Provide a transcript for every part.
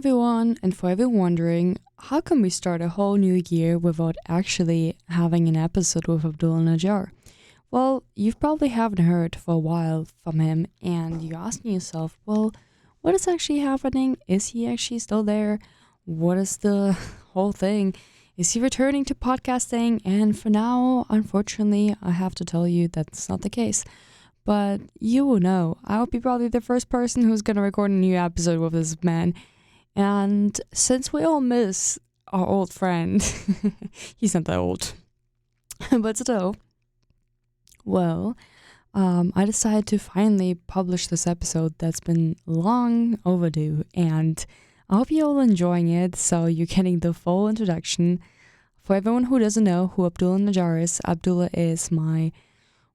everyone, and for everyone wondering, how can we start a whole new year without actually having an episode with Abdullah Najjar? Well, you probably haven't heard for a while from him, and you're asking yourself, well, what is actually happening? Is he actually still there? What is the whole thing? Is he returning to podcasting? And for now, unfortunately, I have to tell you that's not the case. But you will know. I'll be probably the first person who's going to record a new episode with this man. And since we all miss our old friend, he's not that old, but still, well, I decided to finally publish this episode that's been long overdue. And I hope you're all enjoying it. So you're getting the full introduction. For everyone who doesn't know who Abdullah Najjar is, Abdullah is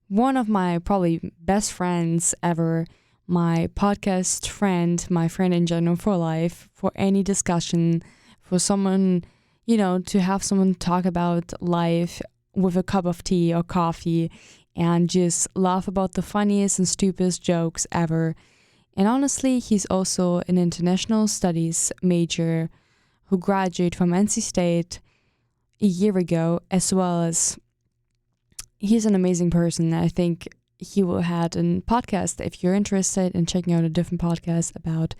one of my probably best friends ever, my podcast friend, my friend in general for life, for any discussion, for someone, to have someone talk about life with a cup of tea or coffee and just laugh about the funniest and stupidest jokes ever. And honestly, he's also an international studies major who graduated from NC State a year ago, as well as he's an amazing person. I think he will have a podcast if you're interested in checking out a different podcast about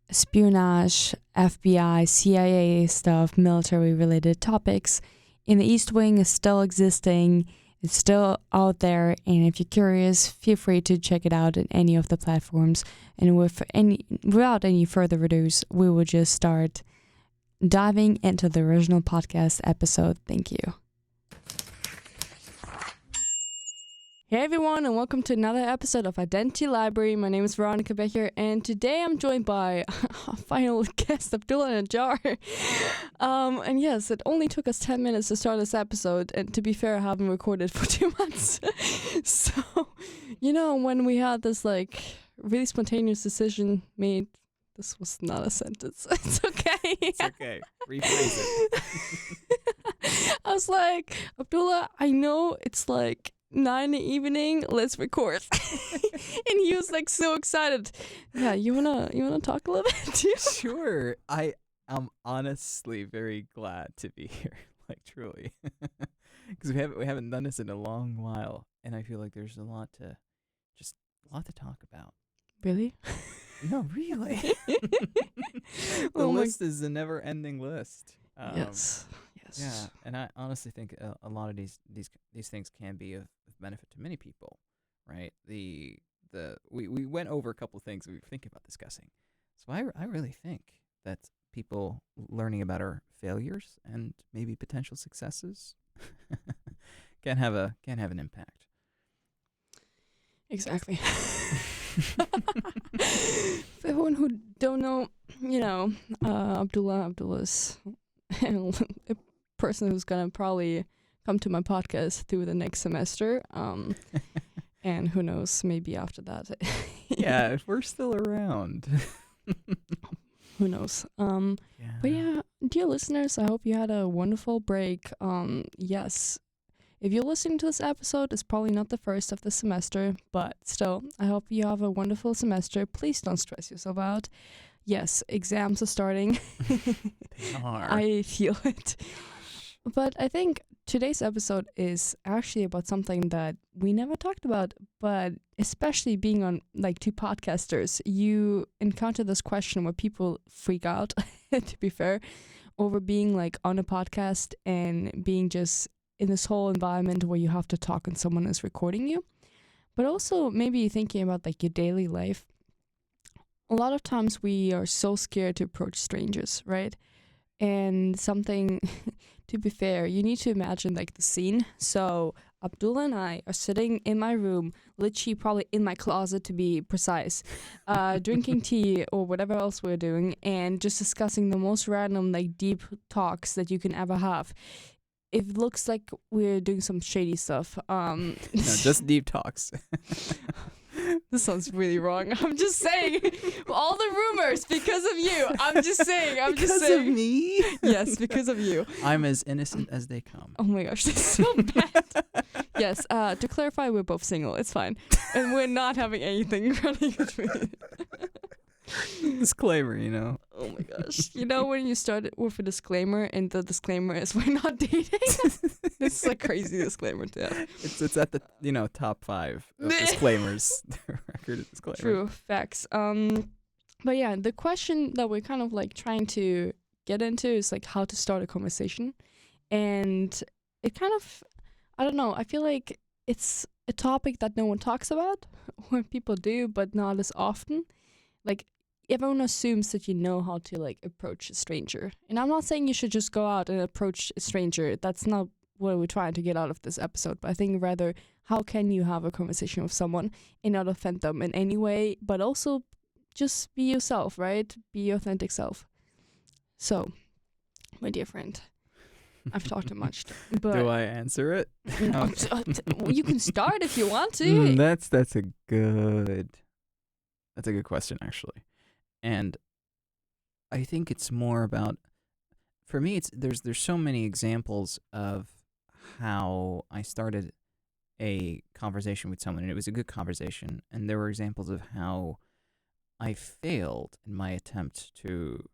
espionage, FBI, CIA stuff, military-related topics. In the East Wing is still existing. It's still out there. And if you're curious, feel free to check it out in any of the platforms. And without any further ado, we will just start diving into the original podcast episode. Thank you. Hey everyone, and welcome to another episode of Identity Library. My name is Veronica Becher, and today I'm joined by our final guest, Abdullah Najjar. And yes, it only took us 10 minutes to start this episode, and to be fair, I haven't recorded for 2 months. So, when we had this really spontaneous decision made, this was not a sentence. It's okay. It's okay. Rephrase it. I was like, Abdullah, I know it's 9 in the evening, let's record. And he was so excited. Yeah, you wanna talk a little bit too? Sure. I am honestly very glad to be here, truly. Because we haven't done this in a long while, and I feel like there's a lot to talk about. Really? No, really. The list is a never-ending list. Yes. Yeah, and I honestly think a lot of these things can be of benefit to many people, right? We went over a couple of things we were thinking about discussing. So I really think that people learning about our failures and maybe potential successes can have an impact. Exactly. For everyone who don't know, Abdullah's a person who's gonna probably come to my podcast through the next semester, and who knows, maybe after that. Yeah, if we're still around. Who knows? But yeah, dear listeners, I hope you had a wonderful break. Yes, if you're listening to this episode, it's probably not the first of the semester, but still, I hope you have a wonderful semester. Please don't stress yourself out. Yes, exams are starting. They are. I feel it. But I think today's episode is actually about something that we never talked about, but especially being on two podcasters, you encounter this question where people freak out, to be fair, over being on a podcast and being just in this whole environment where you have to talk and someone is recording you. But also maybe thinking about your daily life. A lot of times we are so scared to approach strangers, right? And something, to be fair, you need to imagine the scene. So Abdullah and I are sitting in my room, literally probably in my closet to be precise, drinking tea or whatever else we're doing, and just discussing the most random deep talks that you can ever have. It looks like we're doing some shady stuff. No, just deep talks. This sounds really wrong. I'm just saying. All the rumors because of you. I'm just saying. Because of me? Yes, because of you. I'm as innocent as they come. Oh my gosh, that's so bad. Yes, to clarify, we're both single. It's fine. And we're not having anything running between. Disclaimer, you know. Oh my gosh. You know when you start it with a disclaimer and the disclaimer is we're not dating? This is a crazy disclaimer to have. It's at the top 5 of disclaimers. The record of disclaimers. True, facts. But yeah, the question that we're kind of like trying to get into is like how to start a conversation. And it kind of, I don't know, I feel like it's a topic that no one talks about, or people do, but not as often. Like, everyone assumes that you know how to like approach a stranger. And I'm not saying you should just go out and approach a stranger. That's not what we're trying to get out of this episode. But I think rather, how can you have a conversation with someone and not offend them in any way, but also just be yourself, right? Be your authentic self. So, my dear friend, I've talked too much. But do I answer it? You can start if you want to. That's a good question, actually. And I think it's more about, for me, it's there's so many examples of how I started a conversation with someone, and it was a good conversation. And there were examples of how I failed in my attempt to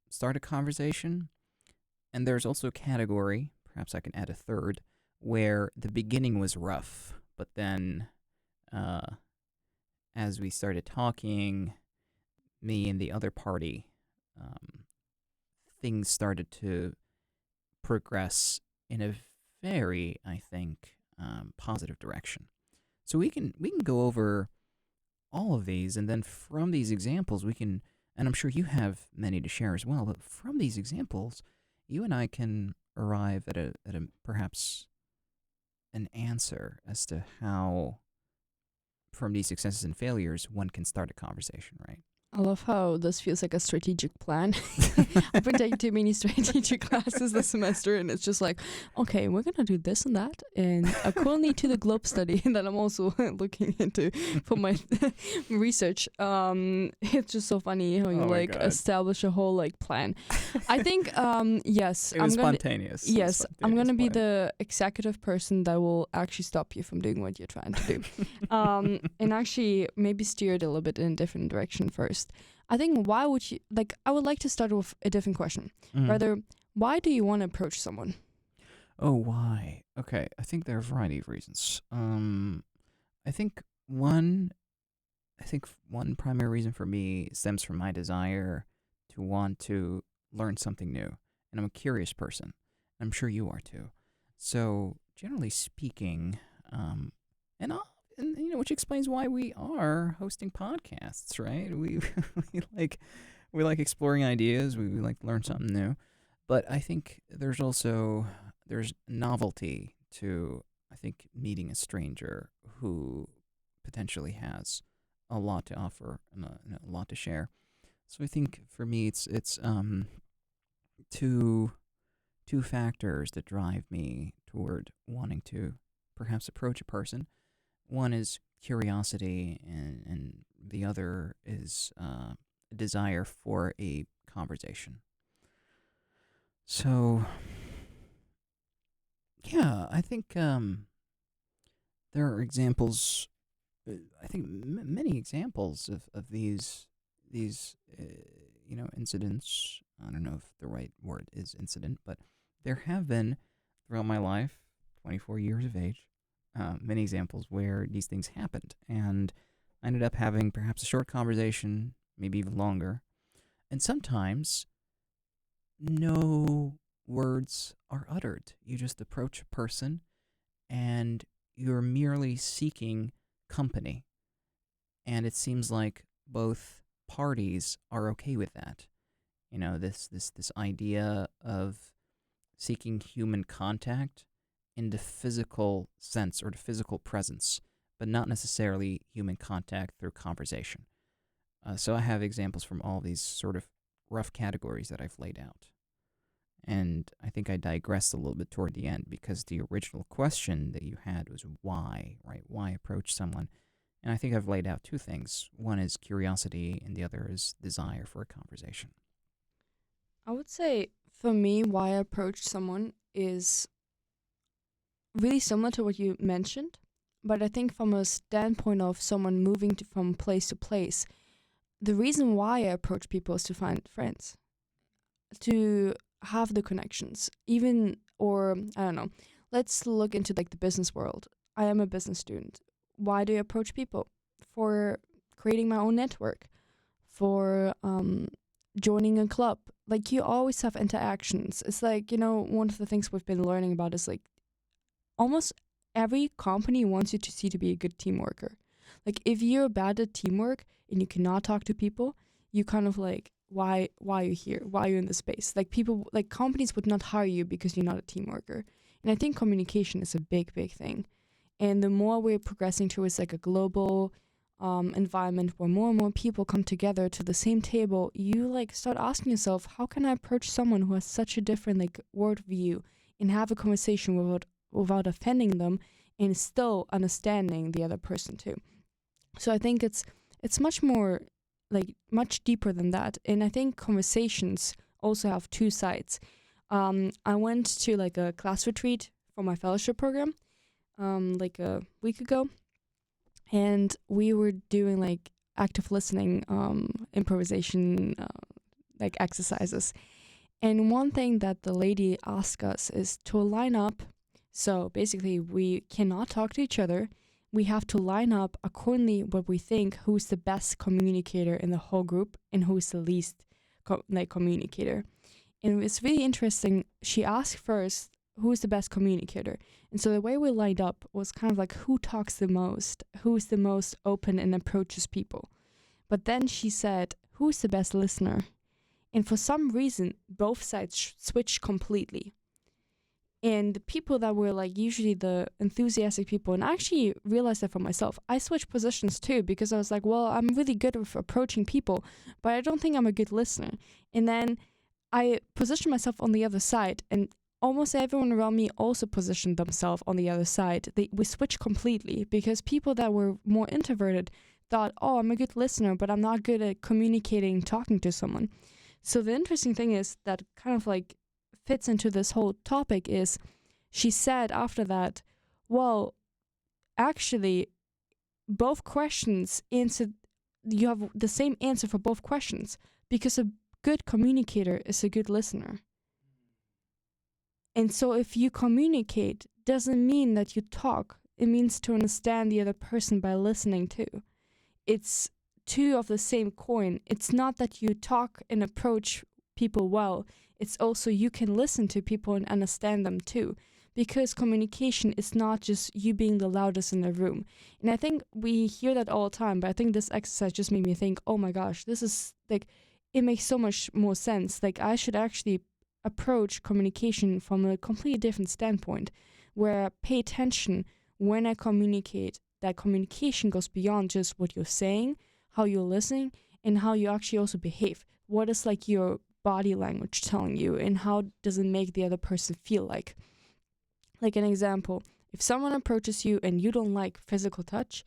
start a conversation. And there's also a category, perhaps I can add a third, where the beginning was rough, but then as we started talking, me and the other party, things started to progress in a very, I think, positive direction. So we can go over all of these, and then from these examples we can, and I'm sure you have many to share as well, but from these examples, you and I can arrive at a perhaps an answer as to how, from these successes and failures, one can start a conversation, right? I love how this feels like a strategic plan. I've been taking too many strategic classes this semester, and it's just like, okay, we're gonna do this and that, and according to the globe study that I'm also looking into for my research, it's just so funny how you establish a whole like plan. I think yes, it was spontaneous. Yes, I'm gonna be the executive person that will actually stop you from doing what you're trying to do, and actually maybe steer it a little bit in a different direction first. I think why would you, like, I would like to start with a different question. Rather, why do you want to approach someone? Oh, why? Okay, I think there are a variety of reasons. I think one primary reason for me stems from my desire to want to learn something new. And I'm a curious person. I'm sure you are too. So, generally speaking, and you know, which explains why we are hosting podcasts, right? We like exploring ideas. We like to learn something new. But I think there's novelty to, I think, meeting a stranger who potentially has a lot to offer and a lot to share. So I think for me, it's two factors that drive me toward wanting to perhaps approach a person. One is curiosity, and the other is a desire for a conversation. So, yeah, I think there are examples. I think many examples of these incidents. I don't know if the right word is incident, but there have been throughout my life, 24 years of age, many examples where these things happened, and I ended up having perhaps a short conversation, maybe even longer, and sometimes no words are uttered. You just approach a person, and you're merely seeking company, and it seems like both parties are okay with that. You know, this idea of seeking human contact in the physical sense or the physical presence, but not necessarily human contact through conversation. So I have examples from all these sort of rough categories that I've laid out. And I think I digressed a little bit toward the end because the original question that you had was why, right? Why approach someone? And I think I've laid out two things. One is curiosity, and the other is desire for a conversation. I would say, for me, why I approach someone is really similar to what you mentioned, but I think from a standpoint of someone moving from place to place, the reason why I approach people is to find friends, to have the connections, even, or I don't know. Let's look into like the business world. I am a business student. Why do I approach people? For creating my own network, for joining a club. Like you always have interactions. It's like, one of the things we've been learning about is like almost every company wants you to see to be a good team worker. Like if you're bad at teamwork and you cannot talk to people, you kind of like why are you here? Why are you in this space? Like people like companies would not hire you because you're not a team worker. And I think communication is a big, big thing. And the more we're progressing towards like a global environment where more and more people come together to the same table, you like start asking yourself, how can I approach someone who has such a different like worldview and have a conversation without offending them and still understanding the other person too. So I think it's much more like much deeper than that. And I think conversations also have two sides. I went to like a class retreat for my fellowship program like a week ago, and we were doing like active listening improvisation like exercises. And one thing that the lady asked us is to line up. So basically, we cannot talk to each other. We have to line up accordingly what we think who's the best communicator in the whole group and who's the least like communicator. And it's really interesting. She asked first who's the best communicator. And so the way we lined up was kind of like who talks the most, who's the most open and approaches people. But then she said, who's the best listener? And for some reason, both sides switched completely. And the people that were like usually the enthusiastic people, and I actually realized that for myself, I switched positions too because I was like, well, I'm really good with approaching people, but I don't think I'm a good listener. And then I positioned myself on the other side, and almost everyone around me also positioned themselves on the other side. We switched completely because people that were more introverted thought, oh, I'm a good listener, but I'm not good at communicating, talking to someone. So the interesting thing is that kind of like fits into this whole topic is she said after that, well, actually, both questions answered, you have the same answer for both questions because a good communicator is a good listener. And so if you communicate, doesn't mean that you talk. It means to understand the other person by listening too. It's two of the same coin. It's not that you talk and approach people well. It's also you can listen to people and understand them too. Because communication is not just you being the loudest in the room. And I think we hear that all the time, but I think this exercise just made me think, oh my gosh, this is like, it makes so much more sense. Like I should actually approach communication from a completely different standpoint, where I pay attention when I communicate, that communication goes beyond just what you're saying, how you're listening, and how you actually also behave. What is like your body language telling you, and how does it make the other person feel like? Like an example, if someone approaches you and you don't like physical touch,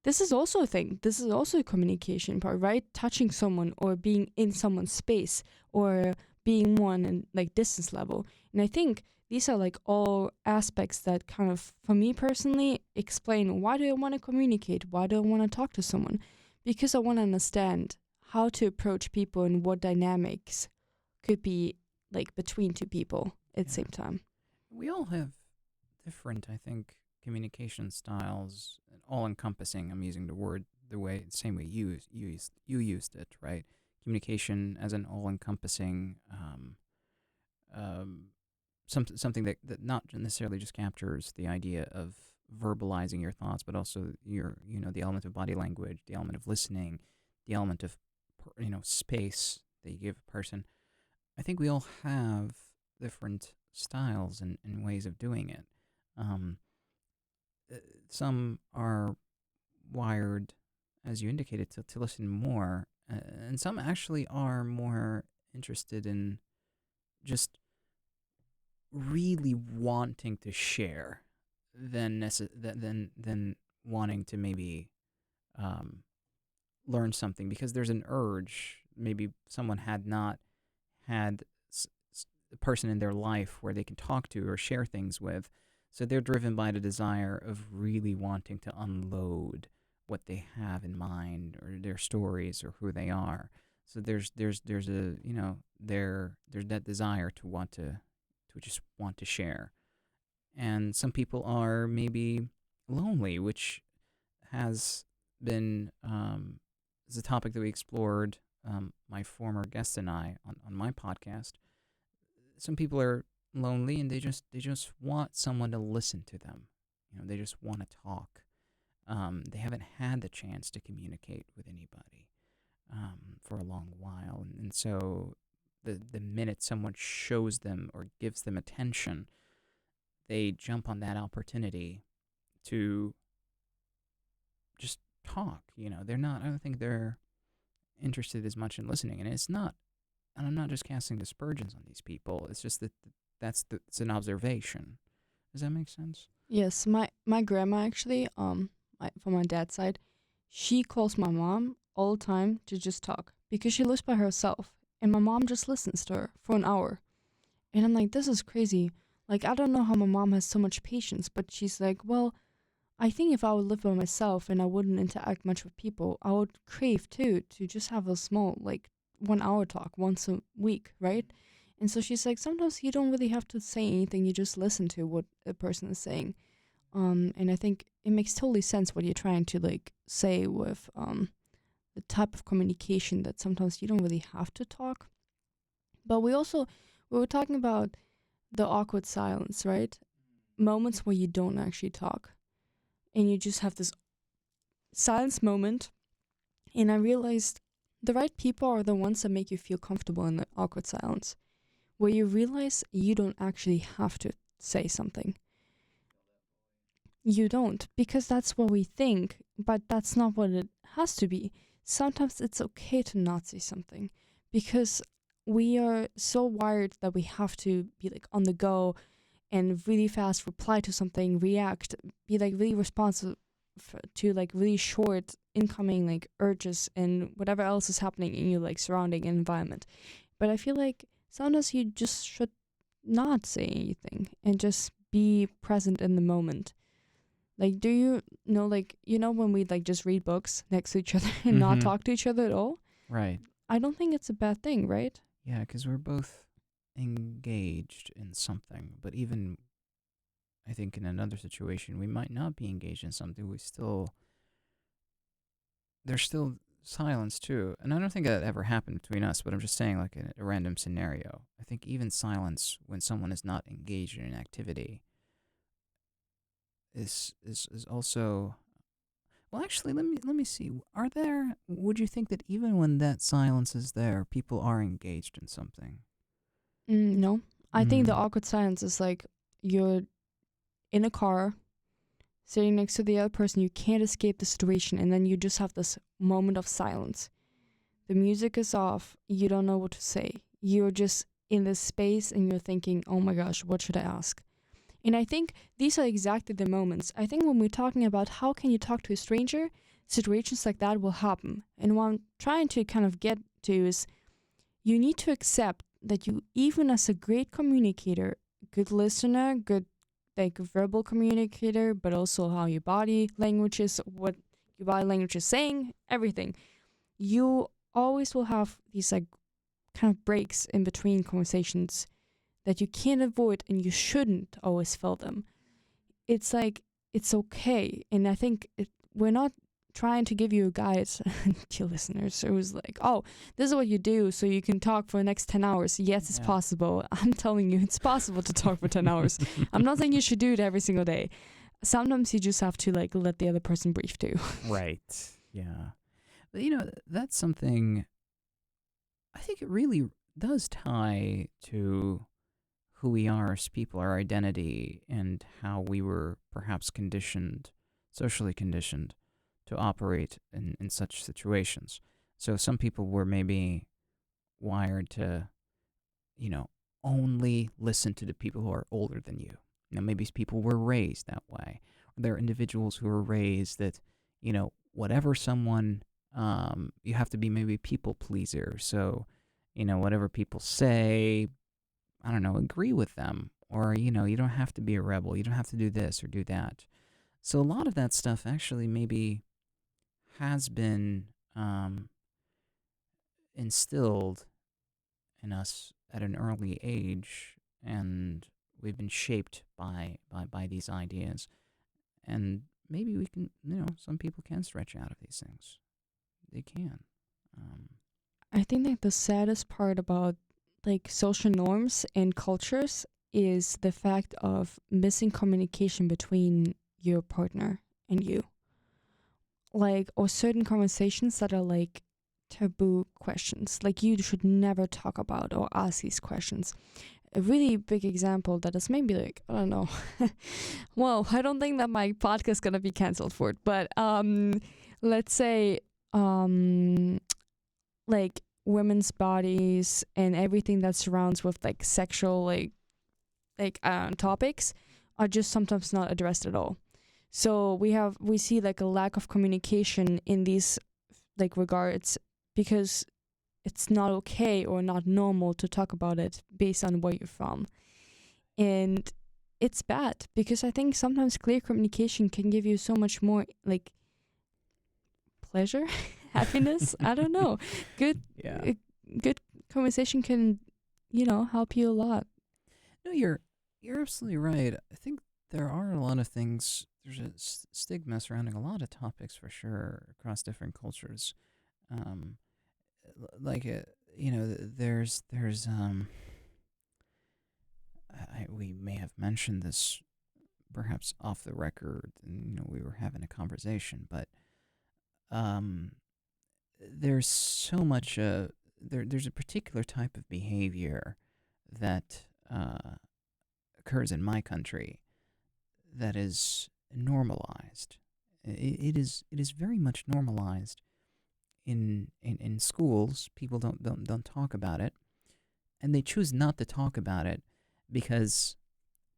this is also a thing. This is also a communication part, right? Touching someone or being in someone's space or being one in like distance level. And I think these are like all aspects that kind of, for me personally, explain why do I want to communicate? Why do I want to talk to someone? Because I want to understand how to approach people and what dynamics could be like between two people at the same time. We all have different, I think, communication styles, all encompassing. I'm using the word same way you used it, right? Communication as an all encompassing something that not necessarily just captures the idea of verbalizing your thoughts, but also the element of body language, the element of listening, the element of space that you give a person. I think we all have different styles and ways of doing it. Some are wired, as you indicated, to listen more, and some actually are more interested in just really wanting to share than wanting to maybe learn something, because there's an urge. Maybe someone had not had a person in their life where they can talk to or share things with, so they're driven by the desire of really wanting to unload what they have in mind or their stories or who they are. So there's a there's that desire to just want to share. And some people are maybe lonely, which has been is a topic that we explored, my former guest and I on my podcast. Some people are lonely and they just want someone to listen to them. They just want to talk. They haven't had the chance to communicate with anybody for a long while, and so the minute someone shows them or gives them attention, they jump on that opportunity to just talk. They're not. I don't think they're interested as much in listening, and it's not. And I'm not just casting dispersions on these people. It's just that it's an observation. Does that make sense? Yes, my grandma actually, from my dad's side, she calls my mom all the time to just talk because she lives by herself, and my mom just listens to her for an hour. And I'm like, this is crazy. Like, I don't know how my mom has so much patience, but she's like, well, I think if I would live by myself and I wouldn't interact much with people, I would crave too to just have a small, like, 1 hour talk once a week, right? And so she's like, sometimes you don't really have to say anything, you just listen to what a person is saying. And I think it makes totally sense what you're trying to like say with the type of communication that sometimes you don't really have to talk. But we were talking about the awkward silence, right? Moments where you don't actually talk and you just have this silence moment. And I realized the right people are the ones that make you feel comfortable in the awkward silence, where you realize you don't actually have to say something. You don't, because that's what we think, but that's not what it has to be. Sometimes it's okay to not say something because we are so wired that we have to be like on the go and really fast reply to something, react, be like really responsive to like really short incoming like urges and whatever else is happening in your like surrounding environment. But I feel like sometimes you just should not say anything and just be present in the moment. Like, do you know, like, when we like just read books next to each other and not Mm-hmm. talk to each other at all? Right. I don't think it's a bad thing, right? Yeah, because we're both engaged in something, but even I think in another situation we might not be engaged in something. There's still silence too, and I don't think that ever happened between us. But I'm just saying, like a random scenario. I think even silence when someone is not engaged in an activity is also. Well, actually, let me see. Would you think that even when that silence is there, people are engaged in something? No. I think the Mm. awkward silence is like you're in a car, sitting next to the other person, you can't escape the situation, and then you just have this moment of silence. The music is off, you don't know what to say. You're just in this space and you're thinking, oh my gosh, what should I ask? And I think these are exactly the moments. I think when we're talking about how can you talk to a stranger, situations like that will happen. And what I'm trying to kind of get to is you need to accept that you, even as a great communicator, good listener, good like verbal communicator, but also how your body language is, what your body language is saying, everything. You always will have these like kind of breaks in between conversations that you can't avoid and you shouldn't always feel them. It's like it's okay. And I think we're not trying to give you a guide to listeners. It was like, oh, this is what you do so you can talk for the next 10 hours. Yes, it's Yeah. possible. I'm telling you, it's possible to talk for 10 hours. I'm not saying you should do it every single day. Sometimes you just have to like let the other person breathe too. Right. Yeah. But that's something I think it really does tie to who we are as people, our identity, and how we were perhaps conditioned, socially conditioned, to operate in such situations. So some people were maybe wired to, you know, only listen to the people who are older than you. Maybe people were raised that way. Or there are individuals who are raised that, whatever someone, you have to be maybe a people pleaser. So, whatever people say, I don't know, agree with them. Or, you don't have to be a rebel. You don't have to do this or do that. So a lot of that stuff actually maybe has been instilled in us at an early age, and we've been shaped by these ideas. And maybe we can, some people can stretch out of these things. They can. Um, I think that the saddest part about like social norms and cultures is the fact of missing communication between your partner and you. Like, or certain conversations that are like taboo questions. Like, you should never talk about or ask these questions. A really big example that is maybe like, I don't know. Well, I don't think that my podcast is gonna be cancelled for it, but let's say like women's bodies and everything that surrounds with like sexual topics are just sometimes not addressed at all. So we see like a lack of communication in these like regards, because it's not okay or not normal to talk about it based on where you're from. And it's bad because I think sometimes clear communication can give you so much more like pleasure, happiness. I don't know. Good, yeah. good conversation can, help you a lot. No, you're absolutely right. I think there are a lot of things. There's a stigma surrounding a lot of topics for sure across different cultures. Um, like there's we may have mentioned this perhaps off the record, and we were having a conversation, but um, there's so much there's a particular type of behavior that occurs in my country that is normalized. It is very much normalized in schools. People don't talk about it, and they choose not to talk about it because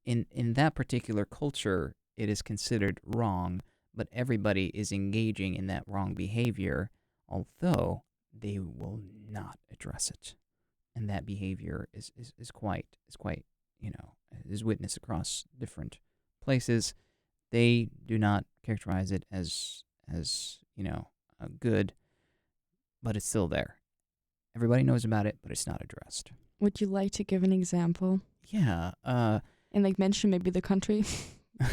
in that particular culture it is considered wrong, but everybody is engaging in that wrong behavior, although they will not address it. And that behavior is quite is witnessed across different places. They do not characterize it as good, but it's still there. Everybody knows about it, but it's not addressed. Would you like to give an example? Yeah. And like mention maybe the country?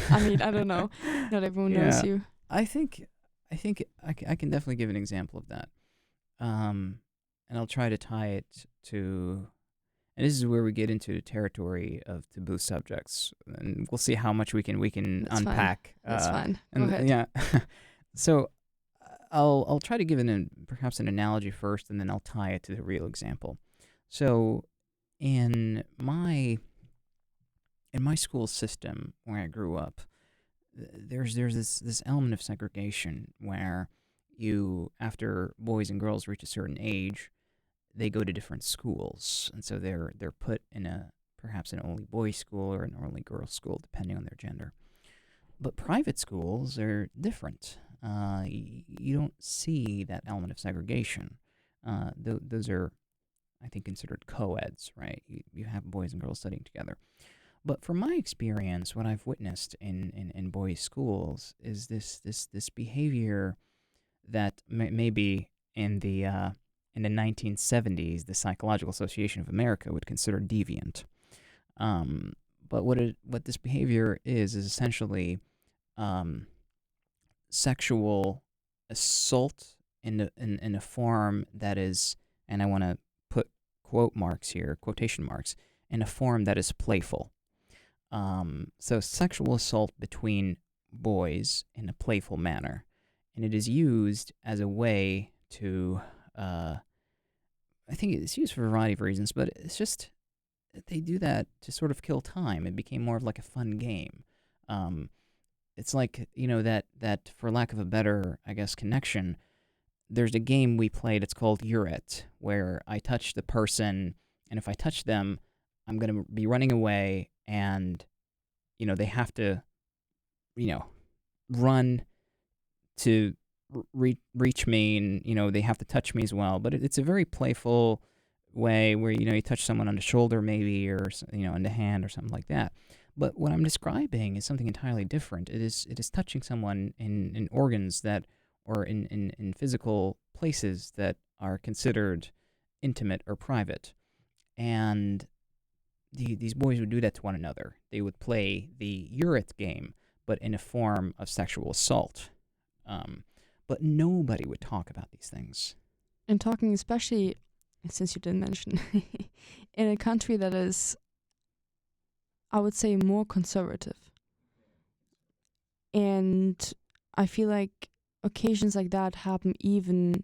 I mean, I don't know. Not everyone knows you. I think I can definitely give an example of that. And I'll try to tie it to, and this is where we get into the territory of taboo subjects, and we'll see how much we can That's unpack. Fine. That's fine. Go And ahead. yeah, so I'll try to give perhaps an analogy first, and then I'll tie it to the real example. So in my school system where I grew up, there's this element of segregation where after boys and girls reach a certain age, they go to different schools, and so they're put in perhaps an only boys school or an only girls school depending on their gender. But private schools are different. You don't see that element of segregation. Those are, I think, considered co-eds, right? You have boys and girls studying together. But from my experience, what I've witnessed in boys' schools is this behavior that maybe in the 1970s, the Psychological Association of America would consider deviant. But what this behavior is essentially sexual assault in a form that is, and I want to put quotation marks, in a form that is playful. So sexual assault between boys in a playful manner, and it is used as a way to, I think it's used for a variety of reasons, but it's just they do that to sort of kill time. It became more of like a fun game. It's like, that for lack of a better, I guess, connection, there's a game we played, it's called Uret, where I touch the person, and if I touch them, I'm going to be running away, and, they have to, run to reach me, and, they have to touch me as well. But it's a very playful way where, you touch someone on the shoulder maybe, or, in the hand or something like that. But what I'm describing is something entirely different. It is touching someone in organs that or in physical places that are considered intimate or private. And these boys would do that to one another. They would play the Urith game, but in a form of sexual assault. But nobody would talk about these things. And talking, especially since you didn't mention, in a country that is, I would say, more conservative. And I feel like occasions like that happen even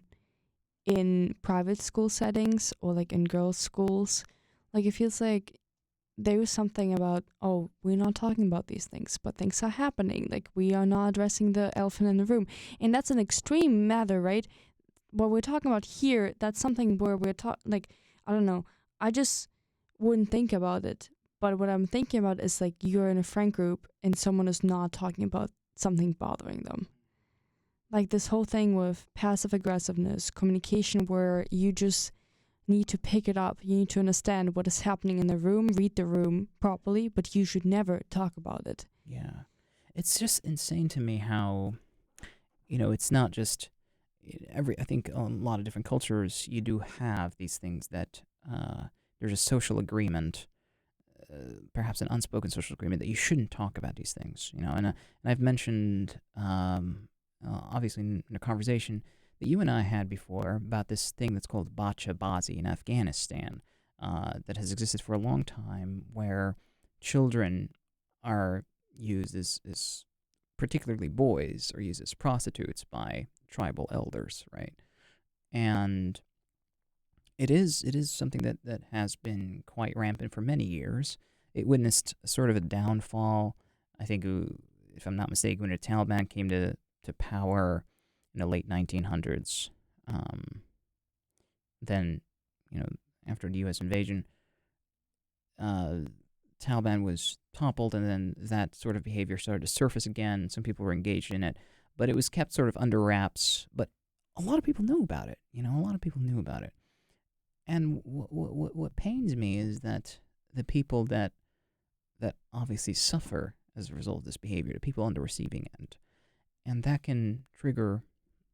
in private school settings or like in girls' schools. Like it feels like there is something about, oh, we're not talking about these things, but things are happening. Like we are not addressing the elephant in the room. And that's an extreme matter, right? What we're talking about here, that's something where we're like, I don't know, I just wouldn't think about it. But what I'm thinking about is like you're in a friend group and someone is not talking about something bothering them. Like this whole thing with passive aggressiveness, communication where you just need to pick it up. You need to understand what is happening in the room, read the room properly, but you should never talk about it. Yeah. It's just insane to me how, it's not just I think a lot of different cultures, you do have these things that there's a social agreement, perhaps an unspoken social agreement that you shouldn't talk about these things, and I've mentioned, obviously in a conversation that you and I had before about this thing that's called bacha-bazi in Afghanistan, that has existed for a long time, where children are used as particularly boys, are used as prostitutes by tribal elders, right? And it is something that has been quite rampant for many years. It witnessed sort of a downfall, I think, if I'm not mistaken, when the Taliban came to power in the late 1900s. Then, after the U.S. invasion, Taliban was toppled, and then that sort of behavior started to surface again. Some people were engaged in it, but it was kept sort of under wraps. But a lot of people knew about it. A lot of people knew about it. And what pains me is that the people that obviously suffer as a result of this behavior, the people on the receiving end, and that can trigger,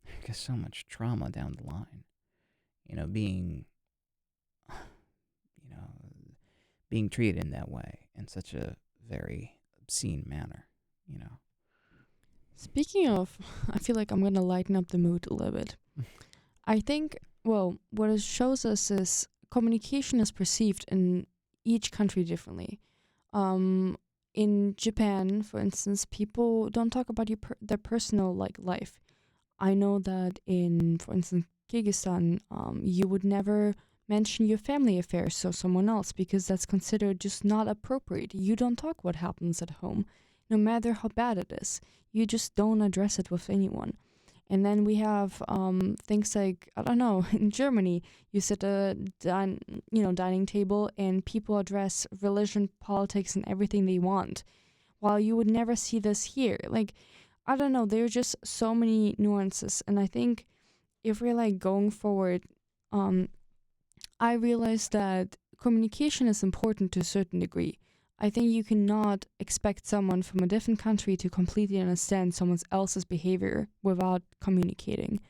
I guess, so much trauma down the line. Being, being treated in that way, in such a very obscene manner. Speaking of, I feel like I'm going to lighten up the mood a little bit. I think, well, what it shows us is communication is perceived in each country differently. In Japan, for instance, people don't talk about their personal life. I know that in, for instance, Kyrgyzstan, you would never mention your family affairs to someone else because that's considered just not appropriate. You don't talk what happens at home, no matter how bad it is. You just don't address it with anyone. And then we have things like, I don't know, in Germany, you sit at a dining table and people address religion, politics, and everything they want, while you would never see this here. Like, I don't know, there are just so many nuances. And I think if we're going forward, I realized that communication is important to a certain degree. I think you cannot expect someone from a different country to completely understand someone else's behavior without communicating.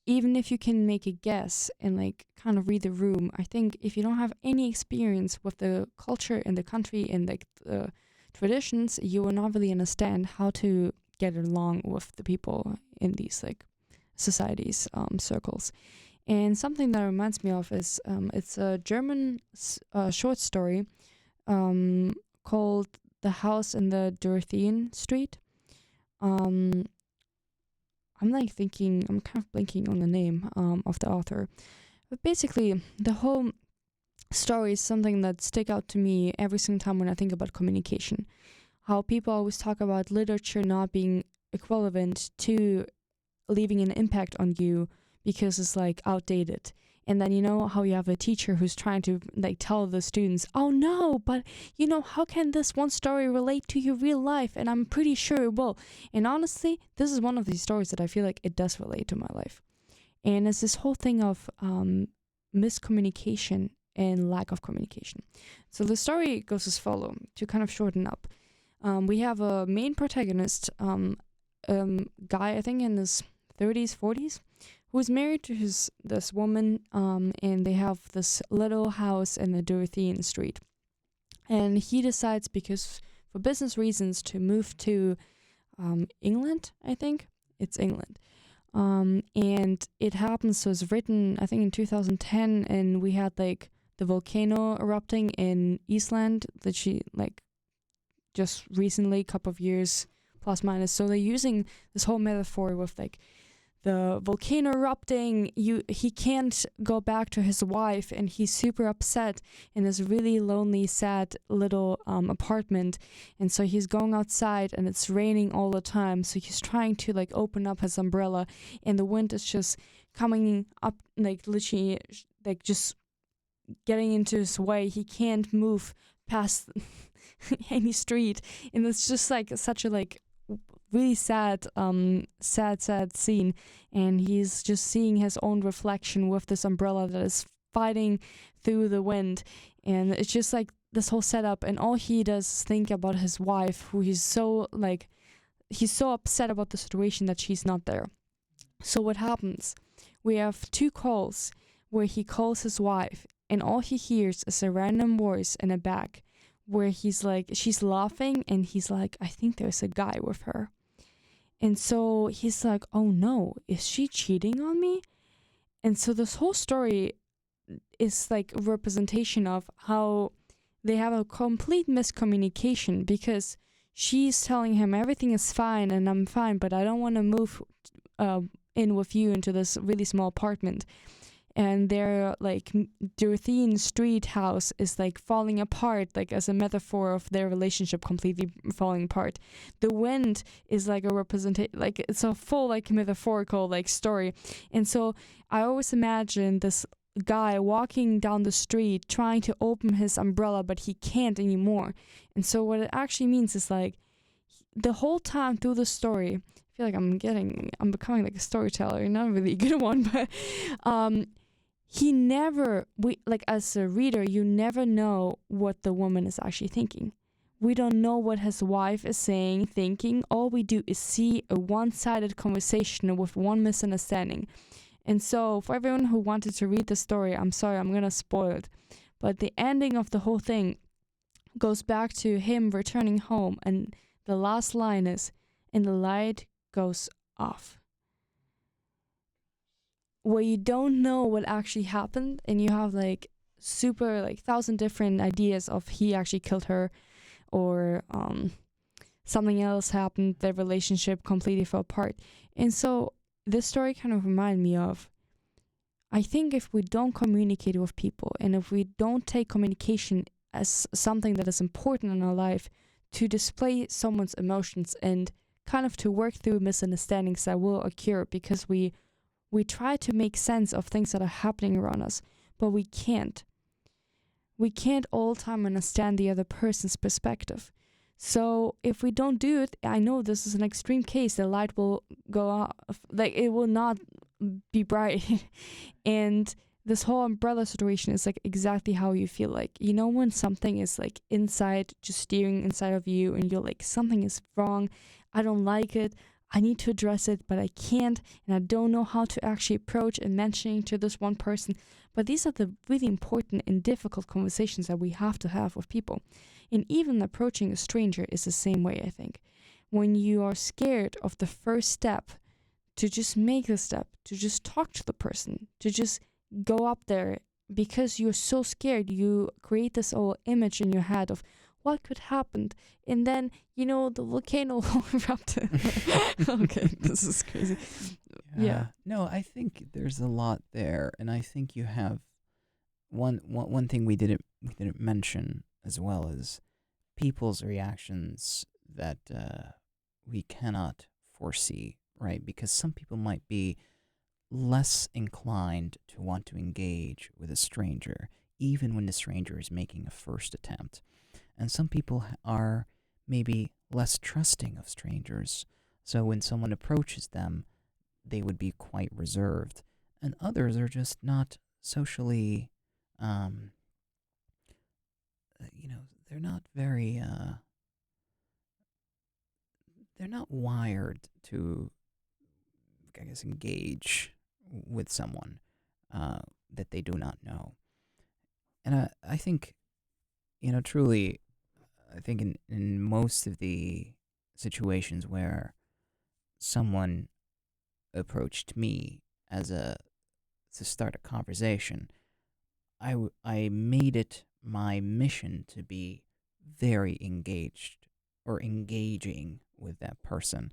Even if you can make a guess and kind of read the room, I think if you don't have any experience with the culture in the country and the traditions, you will not really understand how to get along with the people in these societies, circles. And something that reminds me of is it's a German short story called The House in the Dorotheen Street. I'm kind of blanking on the name of the author. But basically, the whole story is something that stick out to me every single time when I think about communication. How people always talk about literature not being equivalent to leaving an impact on you because it's outdated. And then how you have a teacher who's trying to tell the students, oh no, but how can this one story relate to your real life? And I'm pretty sure it will. And honestly, this is one of these stories that I feel like it does relate to my life. And it's this whole thing of miscommunication and lack of communication. So the story goes as follows, to kind of shorten up. We have a main protagonist, guy, I think in his 30s, 40s, who's married to this woman, and they have this little house in the Dorotheen Street. And he decides, because for business reasons, to move to England. I think it's England. And it happens. So it's written, I think, in 2010, and we had like the volcano erupting in Iceland that she like just recently, couple of years plus minus. So they're using this whole metaphor with like the volcano erupting. He can't go back to his wife, and he's super upset in this really lonely, sad little apartment. And so he's going outside, and it's raining all the time. So he's trying to like open up his umbrella, and the wind is just coming up, like literally, like just getting into his way. He can't move past any street, and it's just like such a like really sad scene. And he's just seeing his own reflection with this umbrella that is fighting through the wind. And it's just like this whole setup, and all he does is think about his wife, who he's so upset about the situation that she's not there. So what happens? We have 2 calls where he calls his wife, and all he hears is a random voice in the back where he's like, she's laughing, and he's like, I think there's a guy with her. And so he's like, oh no, is she cheating on me? And so this whole story is like a representation of how they have a complete miscommunication, because she's telling him everything is fine and I'm fine, but I don't want to move in with you into this really small apartment. And their like Dorotheen Street house is like falling apart, like as a metaphor of their relationship completely falling apart. The wind is like a representation, like it's a full like metaphorical like story. And so I always imagine this guy walking down the street trying to open his umbrella, but he can't anymore. And so what it actually means is like the whole time through the story, I feel like I'm becoming like a storyteller, not really a good one, but as a reader, you never know what the woman is actually thinking. We don't know what his wife is saying, thinking. All we do is see a one-sided conversation with one misunderstanding. And so for everyone who wanted to read the story, I'm sorry, I'm going to spoil it. But the ending of the whole thing goes back to him returning home. And the last line is, and the light goes off. Where you don't know what actually happened, and you have like super like 1,000 different ideas of he actually killed her, or something else happened, their relationship completely fell apart. And so this story kind of reminded me of, I think if we don't communicate with people, and if we don't take communication as something that is important in our life to display someone's emotions and kind of to work through misunderstandings that will occur, because we try to make sense of things that are happening around us, but we can't. We can't all the time understand the other person's perspective. So if we don't do it, I know this is an extreme case, the light will go off, like it will not be bright. And this whole umbrella situation is like exactly how you feel like. You know, when something is like inside, just steering inside of you, and you're like, something is wrong, I don't like it, I need to address it, but I can't, and I don't know how to actually approach and mentioning to this one person. But these are the really important and difficult conversations that we have to have with people. And even approaching a stranger is the same way, I think. When you are scared of the first step, to just make the step, to just talk to the person, to just go up there, because you're so scared, you create this whole image in your head of what could happen, and then the volcano will erupt. Okay, this is crazy. Yeah. No, I think there's a lot there, and I think you have one thing we didn't mention as well as people's reactions that we cannot foresee, right? Because some people might be less inclined to want to engage with a stranger, even when the stranger is making a first attempt. And some people are maybe less trusting of strangers. So when someone approaches them, they would be quite reserved. And others are just not socially, they're not very, they're not wired to I guess, engage with someone uh, that they do not know. And I think, truly, I think in most of the situations where someone approached me as a to start a conversation, I made it my mission to be very engaged or engaging with that person.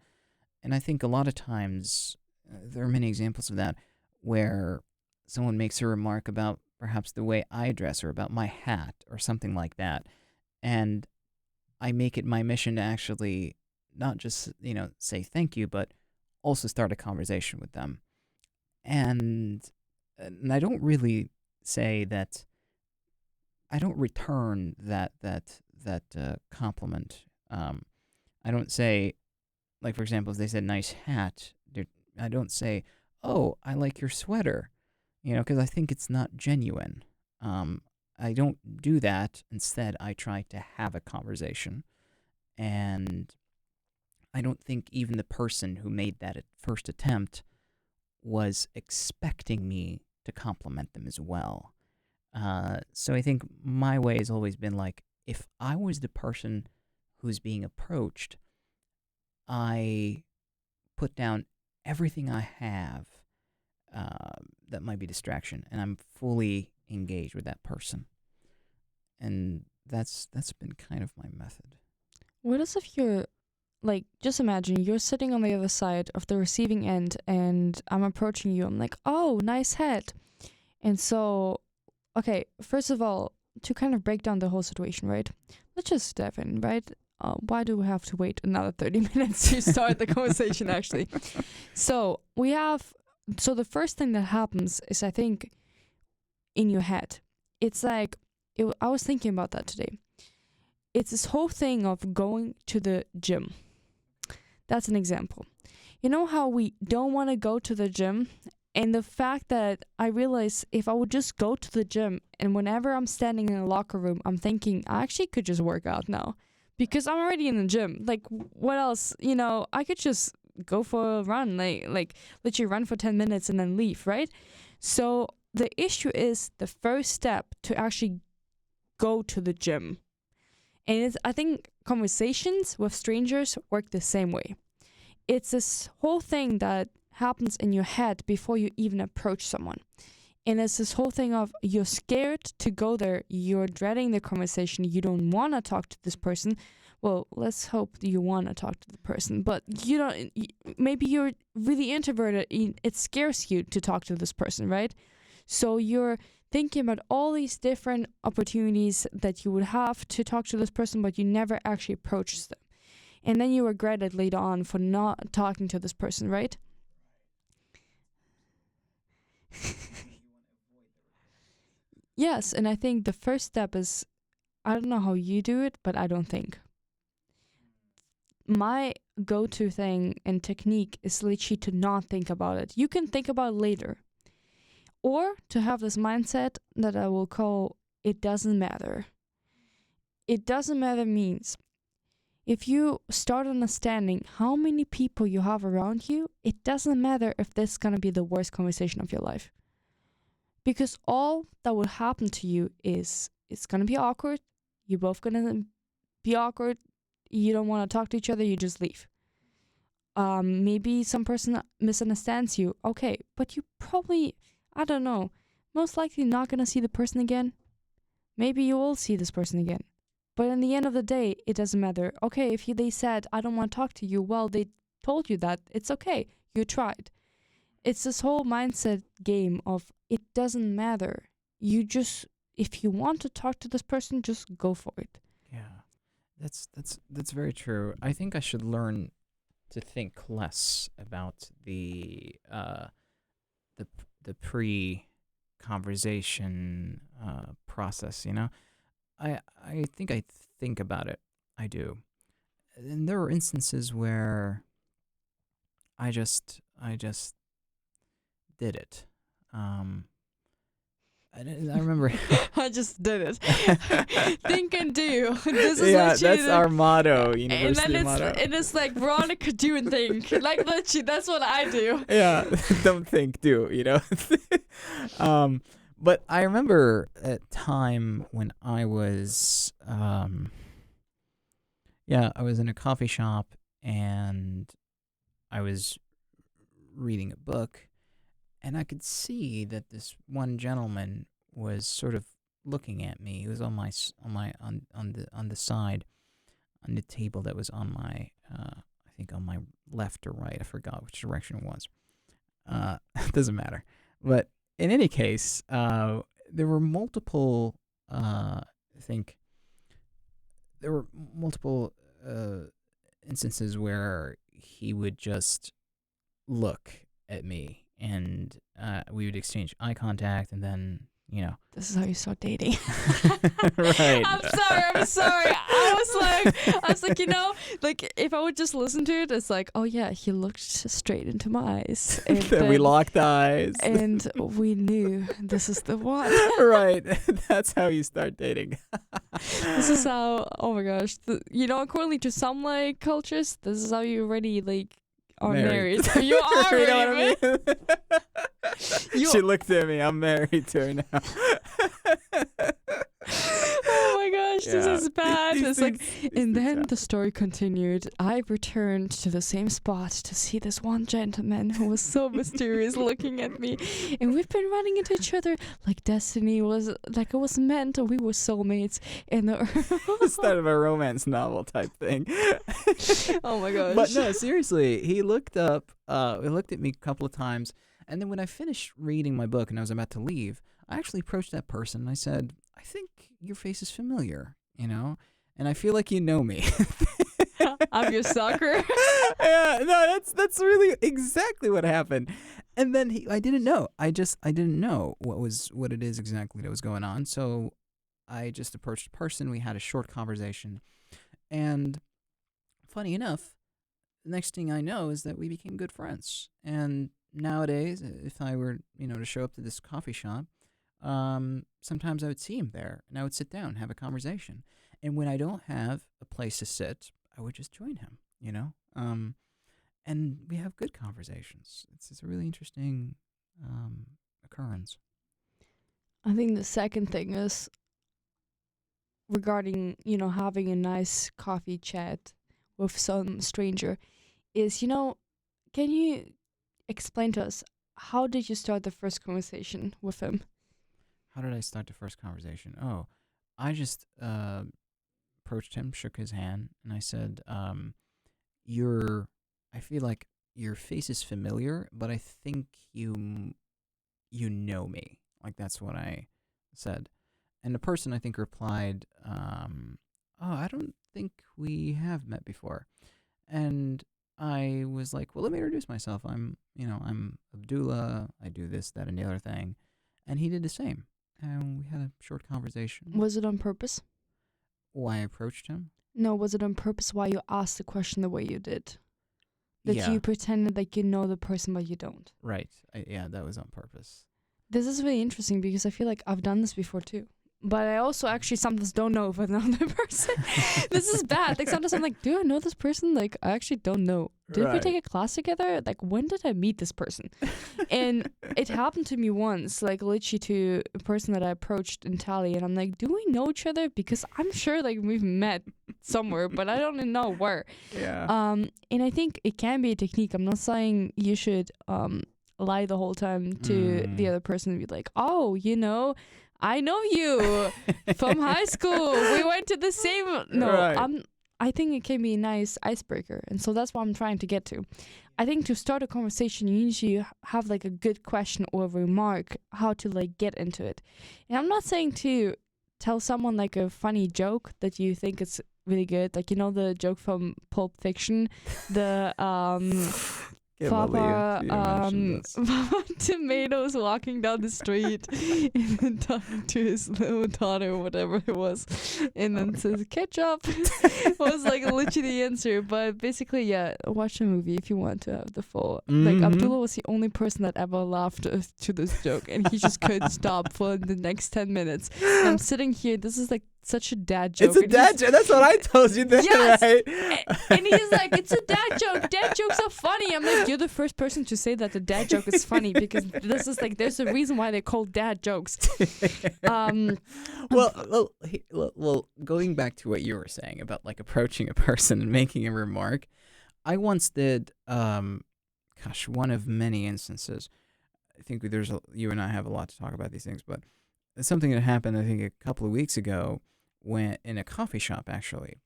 And I think a lot of times, there are many examples of that where someone makes a remark about perhaps the way I dress or about my hat or something like that. And I make it my mission to actually not just, say thank you, but also start a conversation with them. And I don't really say that I don't return that compliment. I don't say, like, for example, if they said nice hat, I don't say, oh, I like your sweater, because I think it's not genuine. I don't do that. Instead, I try to have a conversation, and I don't think even the person who made that first attempt was expecting me to compliment them as well. So I think my way has always been like, if I was the person who's being approached, I put down everything I have that might be distraction, and I'm fully engaged with that person. And that's been kind of my method. What is if you're like, just imagine you're sitting on the other side of the receiving end and I'm approaching you. I'm like, oh, nice hat. And so, okay, first of all, to kind of break down the whole situation, right? Let's just dive in, right? Why do we have to wait another 30 minutes to start the conversation, actually? So, so the first thing that happens is, I think, in your head, it's like, I was thinking about that today. It's this whole thing of going to the gym. That's an example. You know how we don't want to go to the gym? And the fact that I realize if I would just go to the gym and whenever I'm standing in a locker room, I'm thinking I actually could just work out now because I'm already in the gym. Like, what else? I could just go for a run, like literally run for 10 minutes and then leave, right? So the issue is the first step to actually go to the gym. And I think conversations with strangers work the same way. It's this whole thing that happens in your head before you even approach someone. And it's this whole thing of you're scared to go there, you're dreading the conversation, you don't want to talk to this person. Well, let's hope you want to talk to the person, but you don't. Maybe you're really introverted, it scares you to talk to this person, right? So you're thinking about all these different opportunities that you would have to talk to this person, but you never actually approach them. And then you regret it later on for not talking to this person, right? Yes, and I think the first step is, I don't know how you do it, but I don't think. My go to thing and technique is literally to not think about it. You can think about it later. Or to have this mindset that I will call it doesn't matter. It doesn't matter means if you start understanding how many people you have around you, it doesn't matter if this is going to be the worst conversation of your life. Because all that will happen to you is it's going to be awkward. You're both going to be awkward. You don't want to talk to each other. You just leave. Maybe some person misunderstands you. Okay, but you probably, I don't know, most likely not going to see the person again. Maybe you will see this person again. But in the end of the day, it doesn't matter. Okay, if they said, I don't want to talk to you, well, they told you that. It's okay. You tried. It's this whole mindset game of it doesn't matter. You just, if you want to talk to this person, just go for it. Yeah, that's very true. I think I should learn to think less about the pre-conversation process. I think I think about it. I do, and there are instances where I just did it. I remember. I just did it. Think and do. This is Yeah, literally that's our motto, and university then motto. it's like Veronica do and think. Like literally, that's what I do. Yeah, don't think, do, But I remember a time when I was, I was in a coffee shop and I was reading a book, and I could see that this one gentleman was sort of looking at me. He was on the side on the table that was on my I think on my left or right. I forgot which direction it was. Doesn't matter. But in any case, there were multiple. I think there were multiple instances where he would just look at me, and we would exchange eye contact, and then This is how you start dating. right. I'm sorry. I was like, like if I would just listen to it, it's like, oh yeah, he looked straight into my eyes. And Then we locked eyes. And we knew this is the one. Right. That's how you start dating. This is how, oh my gosh. According to some like cultures, this is how you already like are married. You are You know married. what I mean? She looked at me. I'm married to her now. Oh my gosh, this Yeah. is bad. These It's like, things and then happen. the story continued. I returned to the same spot to see this one gentleman who was so mysterious looking at me. And we've been running into each other like destiny was, like it was meant, or we were soulmates. And Instead of a romance novel type thing. oh my gosh. But no, seriously, he looked up, he looked at me a couple of times, and then when I finished reading my book and I was about to leave, I actually approached that person and I said, I think your face is familiar, and I feel like you know me. I'm your stalker. Yeah, no, that's really exactly what happened. And then I didn't know. I didn't know what it is exactly that was going on. So I just approached the person. We had a short conversation, and funny enough, the next thing I know is that we became good friends. And nowadays, if I were, to show up to this coffee shop, sometimes I would see him there, and I would sit down and have a conversation. And when I don't have a place to sit, I would just join him, and we have good conversations. It's a really interesting occurrence. I think the second thing is regarding, having a nice coffee chat with some stranger is, can you explain to us, how did you start the first conversation with him? How did I start the first conversation? Oh, I just approached him, shook his hand, and I said, I feel like your face is familiar, but I think you know me. Like, that's what I said. And the person, I think, replied, I don't think we have met before. And I was like, well, let me introduce myself. I'm Abdullah. I do this, that, and the other thing. And he did the same. And we had a short conversation. Was it on purpose? Why I approached him? No, was it on purpose why you asked the question the way you did? That Yeah. you pretended like you know the person, but you don't. Right. That was on purpose. This is really interesting because I feel like I've done this before too. But I also actually sometimes don't know if I know the person. This is bad. Like sometimes I'm like, do I know this person? Like I actually don't know. Did we Right. take a class together? Like when did I meet this person? And it happened to me once, like literally to a person that I approached in Tally, and I'm like, do we know each other? Because I'm sure like we've met somewhere, but I don't know where. Yeah. And I think it can be a technique. I'm not saying you should lie the whole time to the other person and be like, oh, I know you from high school. We went to the same. No, Right. I think it can be a nice icebreaker, and so that's what I'm trying to get to. I think to start a conversation, you usually have like a good question or a remark, how to like get into it. And I'm not saying to tell someone like a funny joke that you think is really good, like the joke from Pulp Fiction, the Can't Papa, believe you mentioned this. Papa Tomatoes walking down the street and then talking to his little daughter or whatever it was, and then says ketchup. Was like literally the answer. But basically, yeah, watch the movie if you want to have the full. Like Abdullah was the only person that ever laughed to this joke, and he just couldn't stop for the next 10 minutes. And I'm sitting here. This is like such a dad joke. It's a dad joke. That's what I told you then, Yes. right? And he's like, it's a dad joke. Dad jokes are funny. I'm like, you're the first person to say that the dad joke is funny, because this is like, there's a reason why they're called dad jokes. Well, going back to what you were saying about like approaching a person and making a remark, I once did, one of many instances. I think you and I have a lot to talk about these things, but it's something that happened, I think, a couple of weeks ago when in a coffee shop, actually.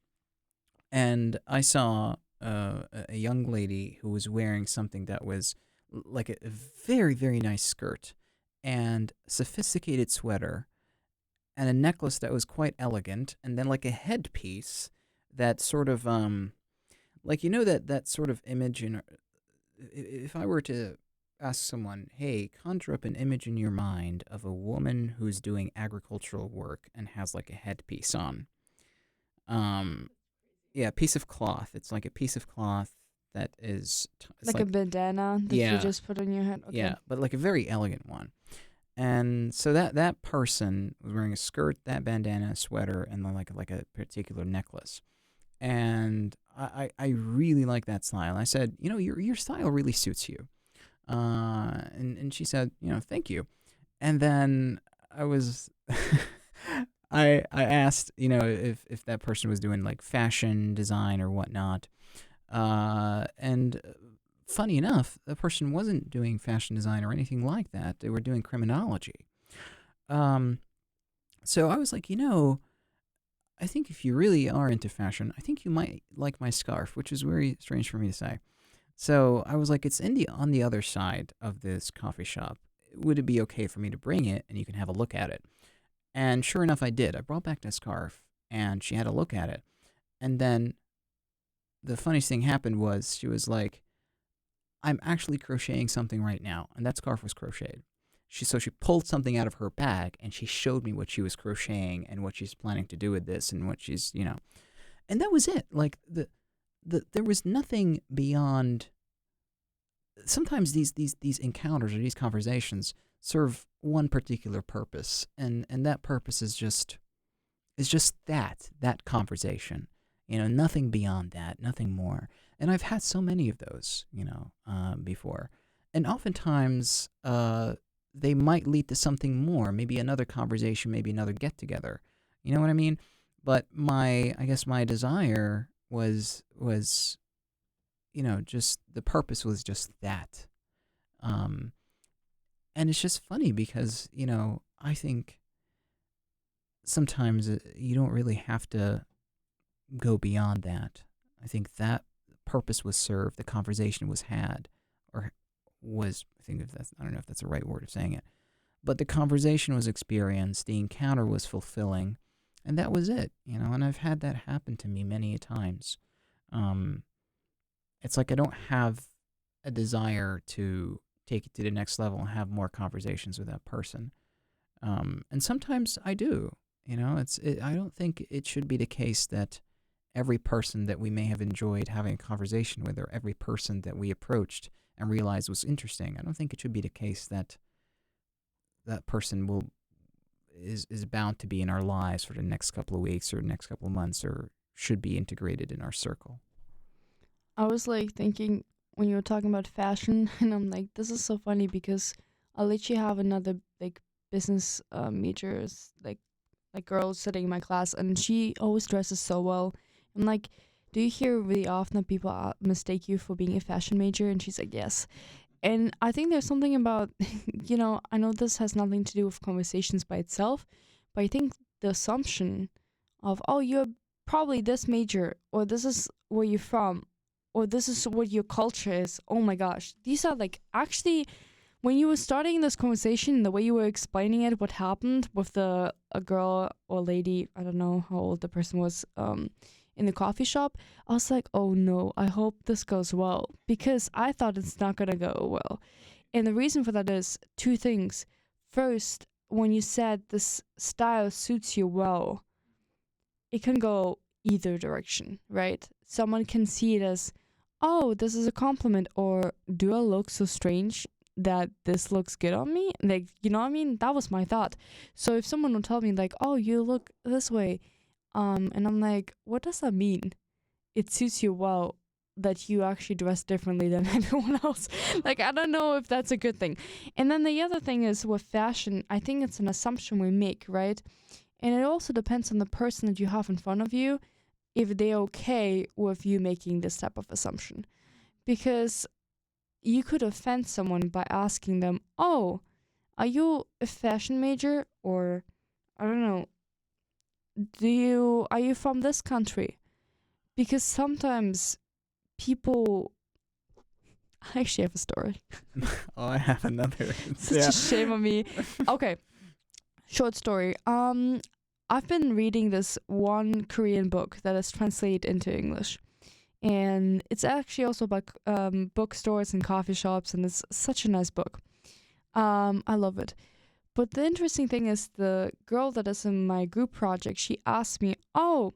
And I saw a young lady who was wearing something that was like a very, very nice skirt and sophisticated sweater and a necklace that was quite elegant, and then like a headpiece that sort of, like, you know, that sort of image if I were to ask someone, hey, conjure up an image in your mind of a woman who's doing agricultural work and has like a headpiece on. Yeah, a piece of cloth. It's like a piece of cloth that is like a bandana that you just put on your head. Okay. Yeah, but like a very elegant one. And so that person was wearing a skirt, that bandana, a sweater, and then like a particular necklace. And I really like that style. I said, you know, your style really suits you. And she said, you know, thank you. And then I was, I asked, you know, if that person was doing like fashion design or whatnot. And funny enough, the person wasn't doing fashion design or anything like that. They were doing criminology. So I was like, you know, I think if you really are into fashion, I think you might like my scarf, which is very strange for me to say. So I was like, it's on the other side of this coffee shop. Would it be okay for me to bring it and you can have a look at it? And sure enough, I did. I brought back the scarf and she had a look at it. And then the funniest thing happened was she was like, I'm actually crocheting something right now. And that scarf was crocheted. So she pulled something out of her bag and she showed me what she was crocheting and what she's planning to do with this and what she's, you know. And that was it. Like there was nothing beyond. Sometimes these encounters or these conversations serve one particular purpose, and that purpose is just that conversation. You know, nothing beyond that, nothing more. And I've had so many of those, you know, before. And oftentimes, they might lead to something more, maybe another conversation, maybe another get-together. You know what I mean? But I guess my desire was, you know, just the purpose was just that. And it's just funny because, you know, I think sometimes you don't really have to go beyond that. I think that purpose was served, the conversation was had, or was, I don't know if that's the right word of saying it, but the conversation was experienced, the encounter was fulfilling, and that was it, you know, and I've had that happen to me many times. It's like I don't have a desire to take it to the next level and have more conversations with that person. And sometimes I do, you know, I don't think it should be the case that every person that we may have enjoyed having a conversation with or every person that we approached and realized was interesting. I don't think it should be the case that that person is bound to be in our lives for the next couple of weeks or next couple of months or should be integrated in our circle. I was like thinking when you were talking about fashion, and I'm like, this is so funny because I literally have another like business major, like girl sitting in my class, and she always dresses so well. I'm like, do you hear really often that people mistake you for being a fashion major? And she's like, yes. And I think there's something about, you know, I know this has nothing to do with conversations by itself, but I think the assumption of, oh, you're probably this major, or this is where you're from, or this is what your culture is. Oh my gosh. These are like, actually, when you were starting this conversation, the way you were explaining it, what happened with a girl or lady, I don't know how old the person was, in the coffee shop, I was like, oh no, I hope this goes well, because I thought it's not gonna go well. And the reason for that is two things. First, when you said this style suits you well, it can go either direction, right? Someone can see it as, oh, this is a compliment, or do I look so strange that this looks good on me? Like, you know what I mean? That was my thought. So if someone would tell me like, oh, you look this way, and I'm like, what does that mean? It suits you well that you actually dress differently than everyone else. Like, I don't know if that's a good thing. And then the other thing is with fashion, I think it's an assumption we make, right? And it also depends on the person that you have in front of you, if they're okay with you making this type of assumption. Because you could offend someone by asking them, oh, are you a fashion major? Or, I don't know, are you from this country? Because sometimes people, I actually have a story. Oh, I have another. Such a shame on me. Okay, short story. I've been reading this one Korean book that is translated into English, and it's actually also about bookstores and coffee shops, and it's such a nice book. I love it. But the interesting thing is, the girl that is in my group project, she asked me, oh,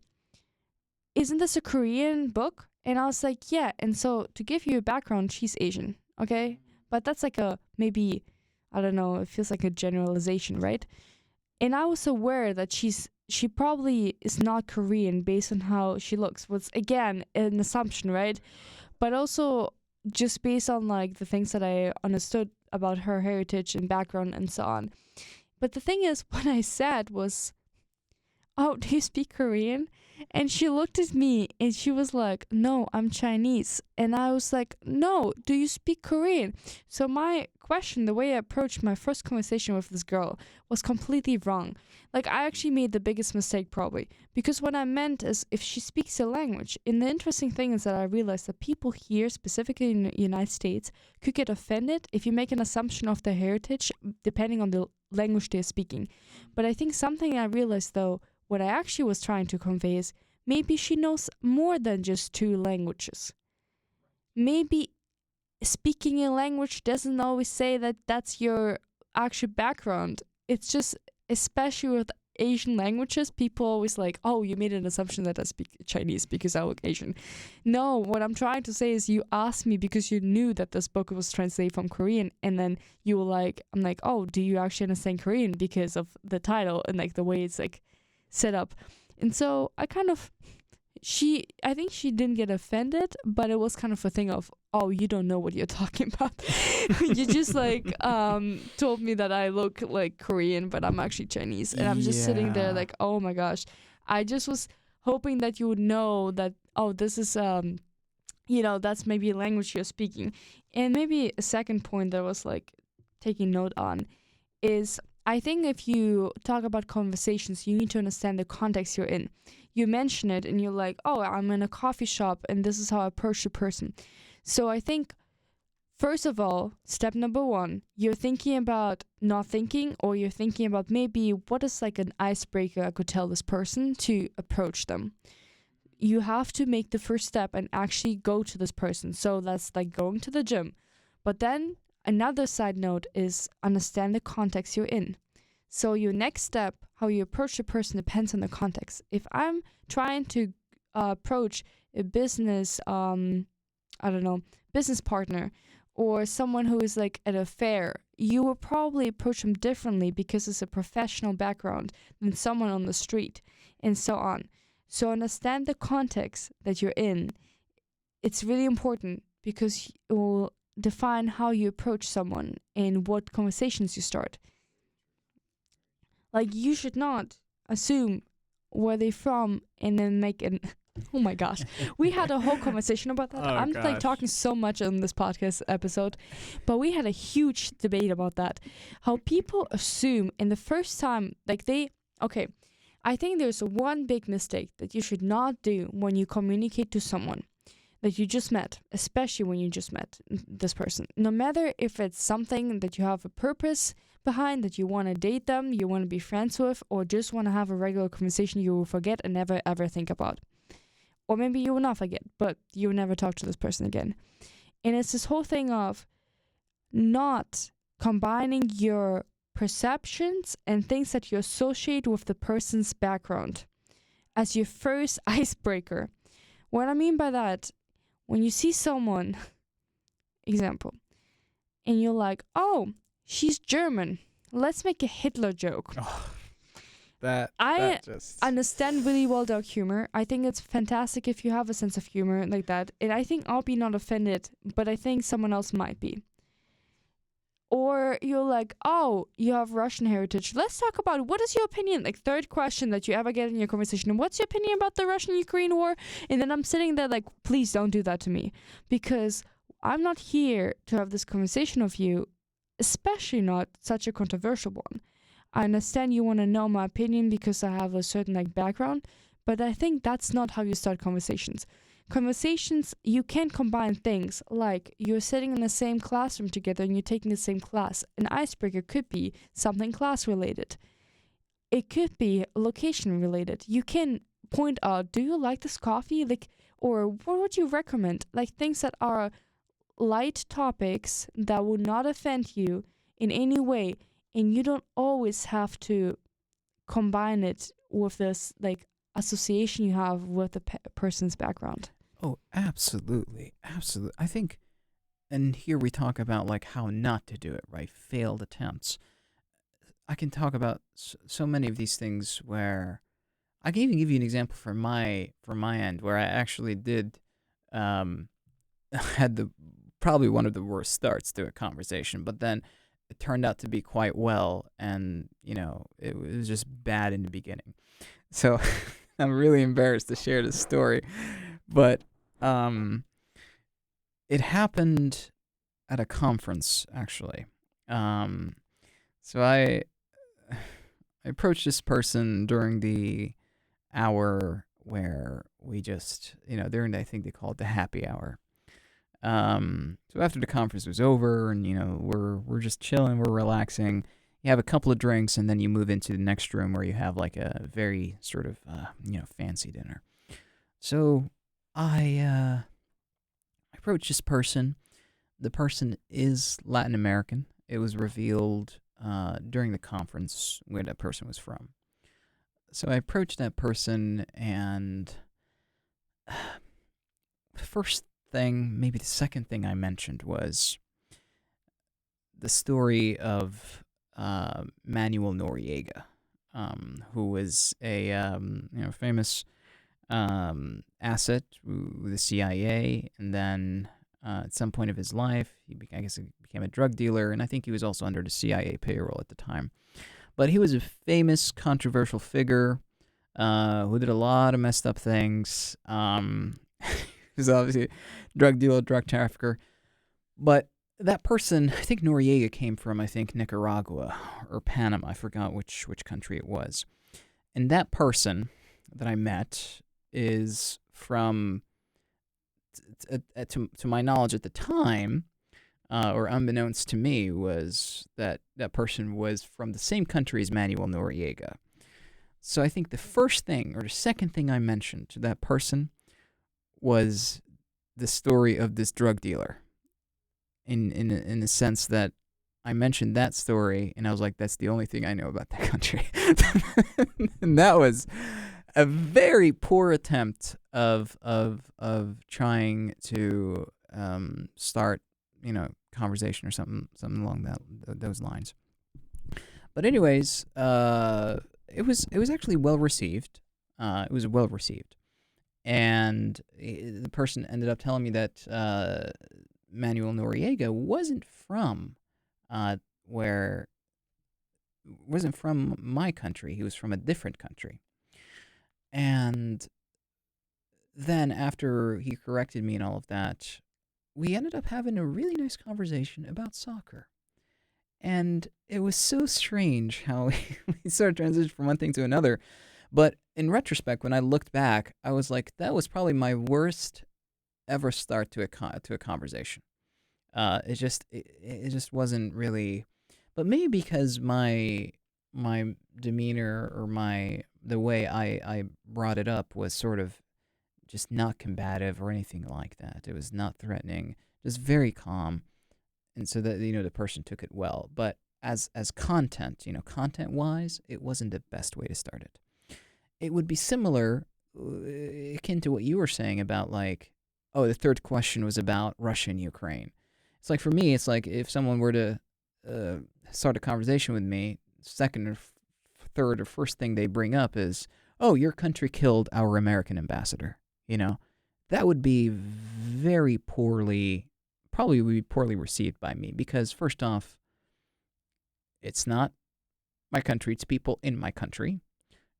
isn't this a Korean book? And I was like, yeah. And so to give you a background, she's Asian, okay? But that's like maybe, I don't know, it feels like a generalization, right? And I was aware that she probably is not Korean based on how she looks. What's, again, an assumption, right? But also just based on like the things that I understood about her heritage and background and so on. But the thing is, what I said was, oh, do you speak Korean? And she looked at me and she was like, no, I'm Chinese. And I was like, no, do you speak Korean? So my question, the way I approached my first conversation with this girl, was completely wrong. Like, I actually made the biggest mistake probably, because what I meant is, if she speaks a language, and the interesting thing is that I realized that people here, specifically in the United States, could get offended if you make an assumption of their heritage depending on the language they're speaking. But I think something I realized though, what I actually was trying to convey is, maybe she knows more than just two languages. Maybe speaking a language doesn't always say that that's your actual background. It's just, especially with Asian languages, people always like, oh, you made an assumption that I speak Chinese because I look Asian. No, what I'm trying to say is, you asked me because you knew that this book was translated from Korean, and then you were like, I'm like, oh, do you actually understand Korean because of the title and like the way it's like set up? And so I think she didn't get offended, but it was kind of a thing of, oh, you don't know what you're talking about. You just like told me that I look like Korean, but I'm actually Chinese. And I'm just sitting there like, oh my gosh. I just was hoping that you would know that, oh, this is, that's maybe a language you're speaking. And maybe a second point that was like taking note on is, I think if you talk about conversations, you need to understand the context you're in. You mention it and you're like, oh, I'm in a coffee shop and this is how I approach the person. So I think, first of all, step number one, you're thinking about not thinking, or you're thinking about maybe what is like an icebreaker I could tell this person to approach them. You have to make the first step and actually go to this person. So that's like going to the gym. But then another side note is, understand the context you're in. So your next step, how you approach a person, depends on the context. If I'm trying to approach a business, business partner, or someone who is like at a fair, you will probably approach them differently because it's a professional background than someone on the street, and so on. So understand the context that you're in. It's really important because it will define how you approach someone and what conversations you start. Like, you should not assume where they're from and then make an... Oh my gosh. We had a whole conversation about that. I'm like talking so much on this podcast episode, but we had a huge debate about that. How people assume in the first time, like I think there's one big mistake that you should not do when you communicate to someone that you just met, especially when you just met this person. No matter if it's something that you have a purpose behind, that you want to date them, you want to be friends with, or just want to have a regular conversation you will forget and never ever think about. or maybe you will not forget, but you will never talk to this person again. And it's this whole thing of not combining your perceptions and things that you associate with the person's background as your first icebreaker. What I mean by that, when you see someone, example, and you're like, oh, she's German, let's make a Hitler joke. Oh, that I just understand really well dark humor. I think it's fantastic if you have a sense of humor like that. And I think I'll be not offended, but I think someone else might be. Or you're like, oh, you have Russian heritage. Let's talk about what is your opinion? Like, third question that you ever get in your conversation. What's your opinion about the Russian-Ukraine war? And then I'm sitting there like, please don't do that to me. Because I'm not here to have this conversation with you, especially not such a controversial one. I understand you want to know my opinion because I have a certain like background, but I think that's not how you start conversations. Conversations, you can combine things like you're sitting in the same classroom together and you're taking the same class. An icebreaker could be something class related. It could be location related. You can point out, do you like this coffee? Like, or what would you recommend? Like things that are light topics that will not offend you in any way. And you don't always have to combine it with this like association you have with the person's background. Oh, absolutely. Absolutely. I think, and here we talk about like how not to do it, right? Failed attempts. I can talk about so many of these things where I can even give you an example from my end where I actually did had the probably one of the worst starts to a conversation, but then it turned out to be quite well, and it was just bad in the beginning. So I'm really embarrassed to share this story, but it happened at a conference actually. So I approached this person during the hour where we just during I think they call it the happy hour. So after the conference was over, and we're just chilling, we're relaxing. You have a couple of drinks, and then you move into the next room where you have like a very sort of fancy dinner. So I approached this person. The person is Latin American. It was revealed during the conference where that person was from. So I approached that person, and first thing, maybe the second thing I mentioned was the story of Manuel Noriega, who was a famous asset with the CIA, and then at some point of his life, he became a drug dealer, and I think he was also under the CIA payroll at the time. But he was a famous, controversial figure who did a lot of messed up things. He was obviously a drug dealer, drug trafficker. But that person, I think Noriega came from, Nicaragua or Panama. I forgot which country it was. And that person that I met is from, to my knowledge at the time, or unbeknownst to me, was that person was from the same country as Manuel Noriega. So I think the first thing or the second thing I mentioned to that person was the story of this drug dealer. In the sense that I mentioned that story, and I was like, that's the only thing I know about that country. And that was a very poor attempt of trying to start conversation or something along those lines. But anyways, it was actually well received. It was well received, and the person ended up telling me that Manuel Noriega wasn't from my country. He was from a different country. And then after he corrected me and all of that, we ended up having a really nice conversation about soccer. And it was so strange how we sort of transitioned from one thing to another. But in retrospect, when I looked back, I was like, that was probably my worst ever start to a conversation. It just wasn't really, but maybe because my demeanor or the way I brought it up was sort of just not combative or anything like that. It was not threatening, just very calm. And so that, the person took it well. But as content, content wise, it wasn't the best way to start it. It would be similar, akin to what you were saying about, like, oh, the third question was about Russia and Ukraine. It's like, for me, it's like if someone were to uh, start a conversation with me, second or third or first thing they bring up is, oh, your country killed our American ambassador. That would be very poorly, probably would be poorly received by me, because first off, it's not my country, it's people in my country.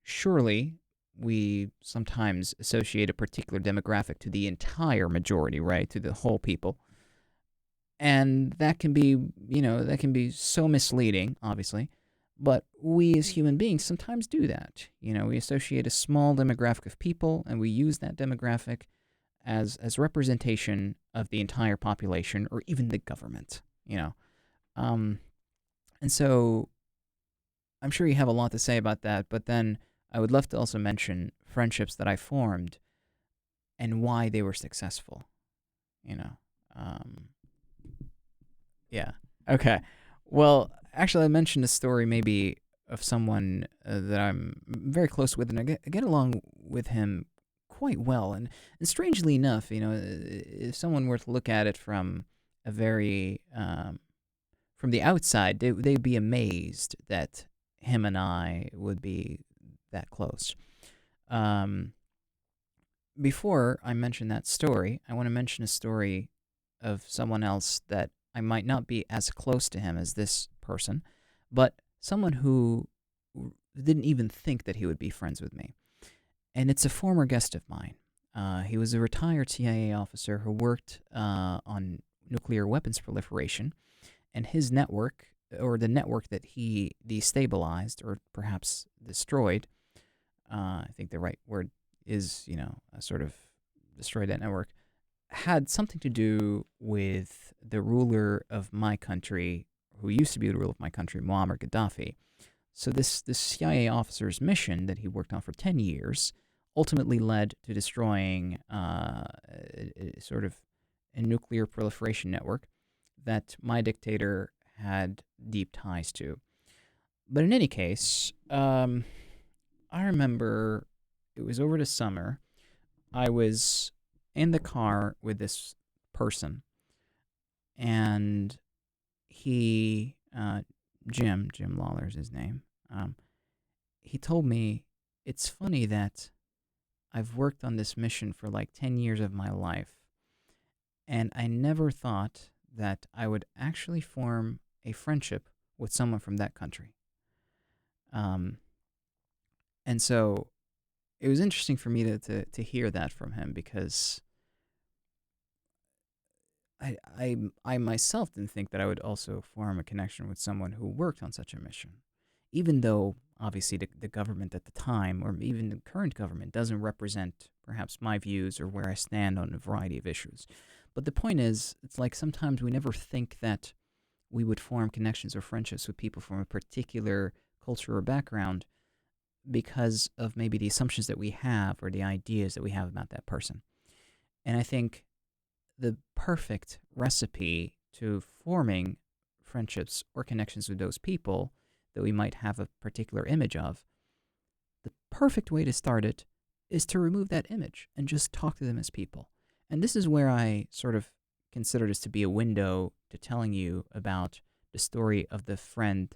Surely we sometimes associate a particular demographic to the entire majority, right? To the whole people. And that can be, so misleading, obviously. But we as human beings sometimes do that. We associate a small demographic of people, and we use that demographic as representation of the entire population or even the government. Um, and so I'm sure you have a lot to say about that, but then I would love to also mention friendships that I formed and why they were successful. You know, um, yeah. Okay. Well, actually, I mentioned a story maybe of someone that I'm very close with, and I get along with him quite well. And strangely enough, if someone were to look at it from a very from the outside, they'd be amazed that him and I would be that close. Um, Before I mention that story, I want to mention a story of someone else that I might not be as close to him as this person, but someone who didn't even think that he would be friends with me. And it's a former guest of mine. He was a retired CIA officer who worked on nuclear weapons proliferation, and his network, or the network that he destabilized or perhaps destroyed, I think the right word is, sort of destroyed that network, had something to do with the ruler of my country, who used to be the ruler of my country, Muammar Gaddafi. So this CIA officer's mission that he worked on for 10 years ultimately led to destroying sort of a nuclear proliferation network that my dictator had deep ties to. But in any case, I remember it was over the summer. I was in the car with this person, and he, Jim Lawler is his name. He told me, it's funny that I've worked on this mission for like 10 years of my life, and I never thought that I would actually form a friendship with someone from that country. Um, and so it was interesting for me to hear that from him, because I myself didn't think that I would also form a connection with someone who worked on such a mission, even though obviously the government at the time, or even the current government, doesn't represent perhaps my views or where I stand on a variety of issues. But the point is, it's like sometimes we never think that we would form connections or friendships with people from a particular culture or background because of maybe the assumptions that we have or the ideas that we have about that person. And I think the perfect recipe to forming friendships or connections with those people that we might have a particular image of, the perfect way to start it is to remove that image and just talk to them as people. And this is where I sort of consider this to be a window to telling you about the story of the friend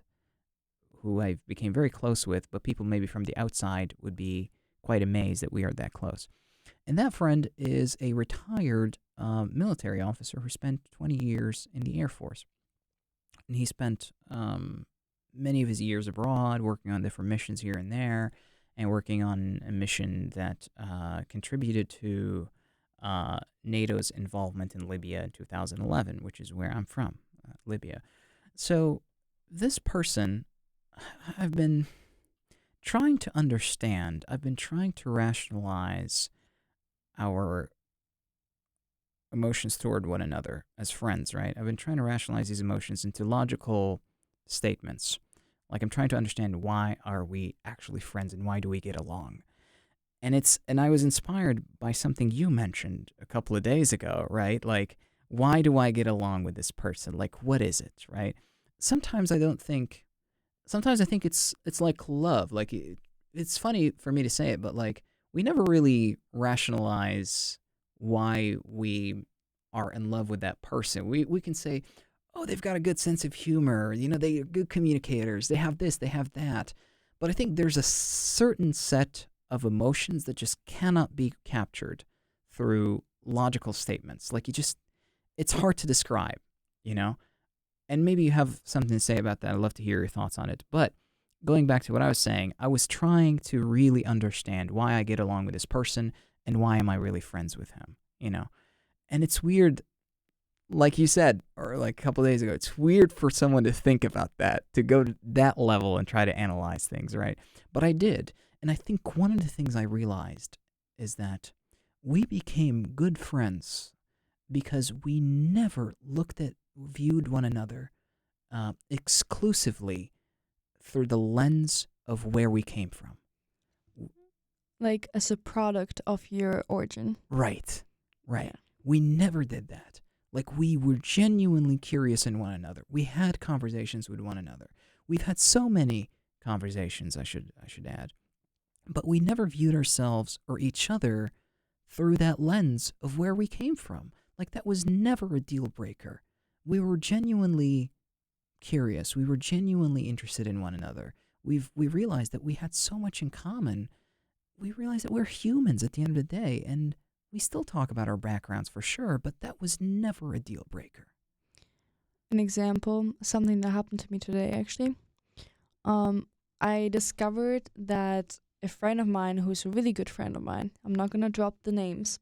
who I became very close with, but people maybe from the outside would be quite amazed that we are that close. And that friend is a retired military officer who spent 20 years in the Air Force. And he spent many of his years abroad working on different missions here and there, and working on a mission that contributed to NATO's involvement in Libya in 2011, which is where I'm from, Libya. So this person, I've been trying to understand, I've been trying to rationalize our emotions toward one another as friends, right? I've been trying to rationalize these emotions into logical statements. Like, I'm trying to understand, why are we actually friends and why do we get along? And I was inspired by something you mentioned a couple of days ago, right? Like, why do I get along with this person? Like, what is it, right? Sometimes I don't think. Sometimes I think it's like love. Like, it's funny for me to say it, but like we never really rationalize why we are in love with that person. We can say, oh, they've got a good sense of humor. You know, they are good communicators. They have this, they have that. But I think there's a certain set of emotions that just cannot be captured through logical statements. Like, it's hard to describe, you know? And maybe you have something to say about that. I'd love to hear your thoughts on it. But going back to what I was saying, I was trying to really understand why I get along with this person and why am I really friends with him, you know? And it's weird, like you said, or like a couple days ago, it's weird for someone to think about that, to go to that level and try to analyze things, right? But I did. And I think one of the things I realized is that we became good friends because we never viewed one another exclusively through the lens of where we came from. Like as a product of your origin. Right, right. Yeah. We never did that. Like, we were genuinely curious in one another. We had conversations with one another. We've had so many conversations, I should add. But we never viewed ourselves or each other through that lens of where we came from. Like, that was never a deal breaker. We were genuinely curious. We were genuinely interested in one another. We realized that we had so much in common. We realized that we're humans at the end of the day, and we still talk about our backgrounds for sure, but that was never a deal breaker. An example, something that happened to me today actually. I discovered that a friend of mine, who's a really good friend of mine, I'm not gonna drop the names,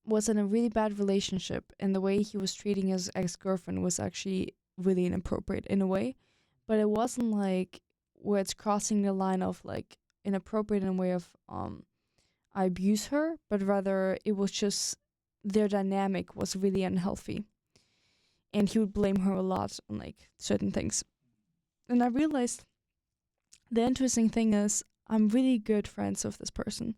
was in a really bad relationship, and the way he was treating his ex-girlfriend was actually really inappropriate in a way. But it wasn't like where it's crossing the line of like inappropriate in a way of I abuse her, but rather it was just their dynamic was really unhealthy. And he would blame her a lot on like certain things. And I realized the interesting thing is I'm really good friends with this person.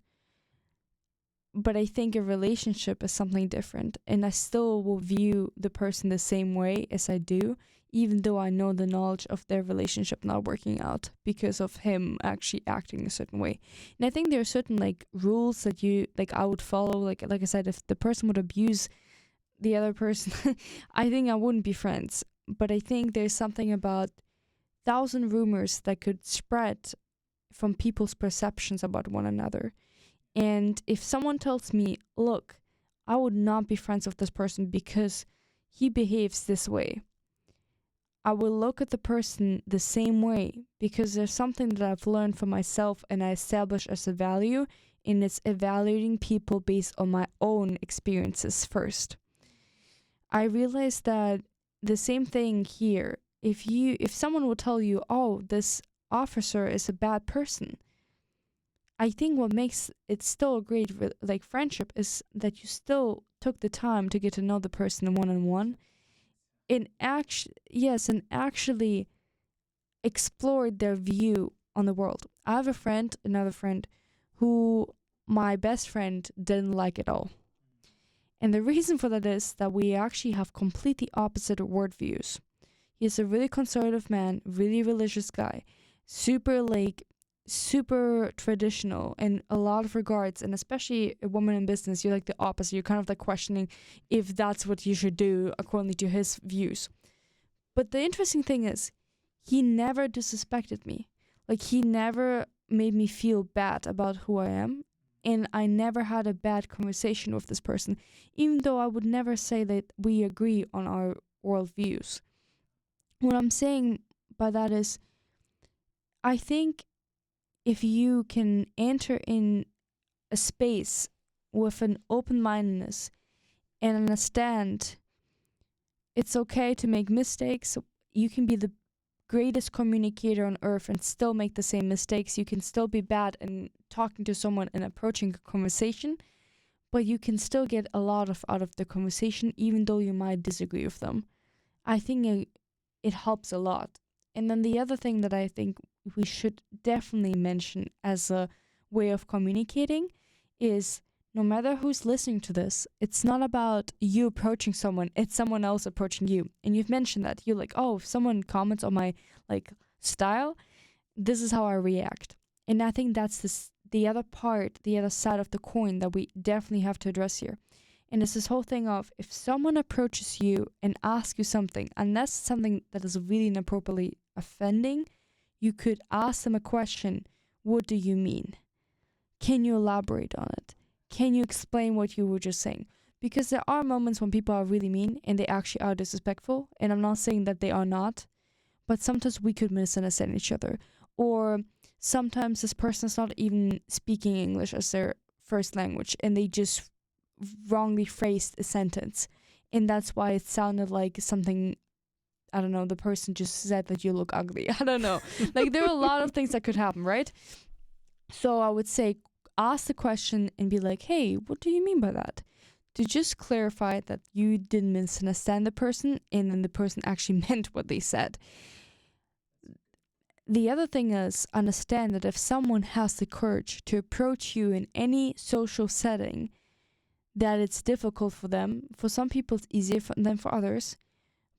But I think a relationship is something different. And I still will view the person the same way as I do, even though I know the knowledge of their relationship not working out because of him actually acting a certain way. And I think there are certain like rules that you like I would follow. Like I said, if the person would abuse the other person, I think I wouldn't be friends. But I think there's something about 1,000 rumors that could spread from people's perceptions about one another. And if someone tells me, look, I would not be friends with this person because he behaves this way, I will look at the person the same way because there's something that I've learned for myself and I establish as a value, and it's evaluating people based on my own experiences first. I realized that the same thing here. If someone will tell you, oh, this officer is a bad person, I think what makes it still a great like friendship is that you still took the time to get to know the person one on one, and actually explored their view on the world. I have another friend, who my best friend didn't like at all. And the reason for that is that we actually have completely opposite worldviews. He's a really conservative man, really religious guy, super traditional in a lot of regards, and especially a woman in business, you're like the opposite. You're kind of like questioning if that's what you should do according to his views. But the interesting thing is, he never disrespected me. Like, he never made me feel bad about who I am, and I never had a bad conversation with this person, even though I would never say that we agree on our worldviews. What I'm saying by that is, I think if you can enter in a space with an open-mindedness and understand it's okay to make mistakes, you can be the greatest communicator on earth and still make the same mistakes. You can still be bad in talking to someone and approaching a conversation, but you can still get a lot out of the conversation even though you might disagree with them. I think it helps a lot. And then the other thing that I think we should definitely mention as way of communicating is no matter who's listening to this, it's not about you approaching someone, it's someone else approaching you. And you've mentioned that. You're like, oh, if someone comments on my like style, this is how I react. And I think that's the other part, the other side of the coin that we definitely have to address here. And it's this whole thing of if someone approaches you and asks you something, unless something that is really inappropriately offending, you could ask them a question. What do you mean? Can you elaborate on it? Can you explain what you were just saying? Because there are moments when people are really mean and they actually are disrespectful. And I'm not saying that they are not, but sometimes we could misunderstand each other. Or sometimes this person is not even speaking English as their first language and they just wrongly phrased a sentence. And that's why it sounded like something, I don't know, the person just said that you look ugly. I don't know. Like there are a lot of things that could happen, right? So I would say ask the question and be like, hey, what do you mean by that? To just clarify that you didn't misunderstand the person and then the person actually meant what they said. The other thing is understand that if someone has the courage to approach you in any social setting, that it's difficult for them. For some people, it's easier than for others.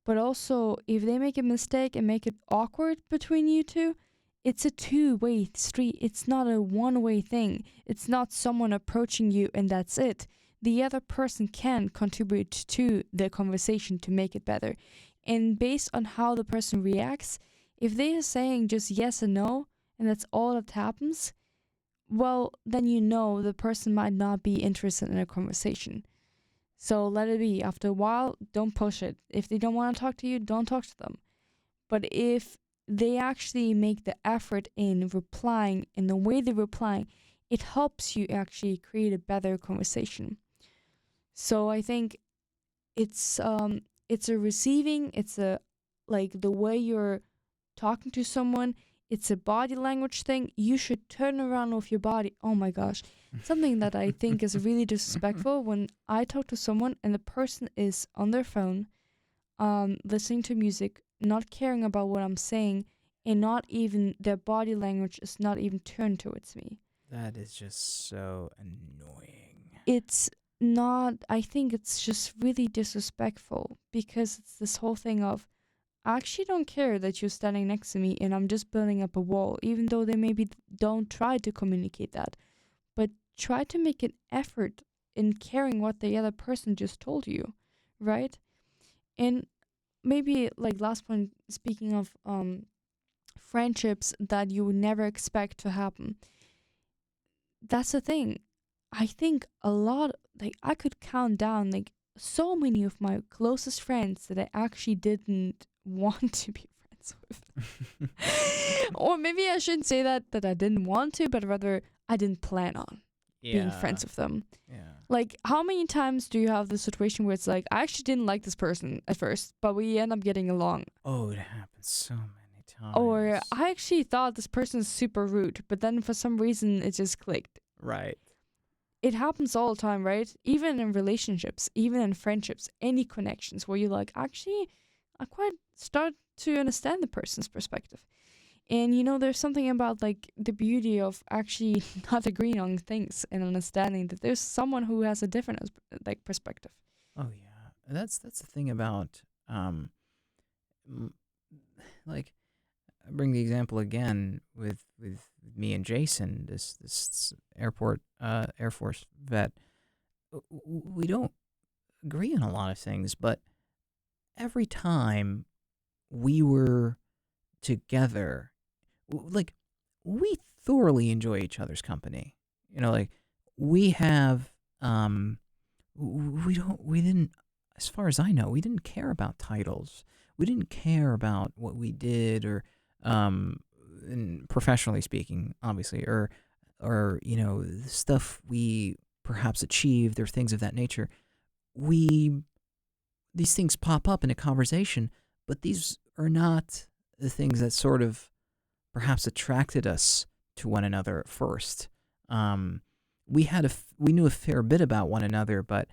But also, if they make a mistake and make it awkward between you two, it's a two-way street. It's not a one-way thing. It's not someone approaching you and that's it. The other person can contribute to the conversation to make it better. And based on how the person reacts, if they are saying just yes and no, and that's all that happens, well, then you know the person might not be interested in a conversation. So let it be. After a while, don't push it. If they don't want to talk to you, don't talk to them. But if they actually make the effort in replying, in the way they're replying, it helps you actually create a better conversation. So I think it's a receiving, it's a like the way you're talking to someone, it's a body language thing. You should turn around with your body. Oh my gosh. Something that I think is really disrespectful when I talk to someone and the person is on their phone, listening to music, not caring about what I'm saying, and not even their body language is not even turned towards me. That is just so annoying. It's not, I think it's just really disrespectful because it's this whole thing of, I actually don't care that you're standing next to me and I'm just building up a wall, even though they maybe don't try to communicate that. But try to make an effort in caring what the other person just told you, right? And maybe like last point, speaking of friendships that you would never expect to happen. That's the thing. I think a lot, like I could count down like so many of my closest friends that I actually didn't want to be friends with. Or maybe I shouldn't say that I didn't want to, but rather I didn't plan on being friends with them. Yeah. Like how many times do you have the situation where it's like I actually didn't like this person at first, but we end up getting along? Oh, it happens so many times. Or I actually thought this person is super rude, but then for some reason it just clicked. Right. It happens all the time, right? Even in relationships, even in friendships, any connections where you're like, actually, I quite start to understand the person's perspective. And you know, there's something about like the beauty of actually not agreeing on things and understanding that there's someone who has a different like perspective. Oh yeah, that's the thing about like I bring the example again with me and Jason, this airport Air Force vet. We don't agree on a lot of things, but every time we were together, like we thoroughly enjoy each other's company. You know, like we have we didn't, as far as I know, we didn't care about titles. We didn't care about what we did or and professionally speaking, obviously, or you know, the stuff we perhaps achieved or things of that nature. These things pop up in a conversation, but these are not the things that sort of perhaps attracted us to one another at first. We knew a fair bit about one another, but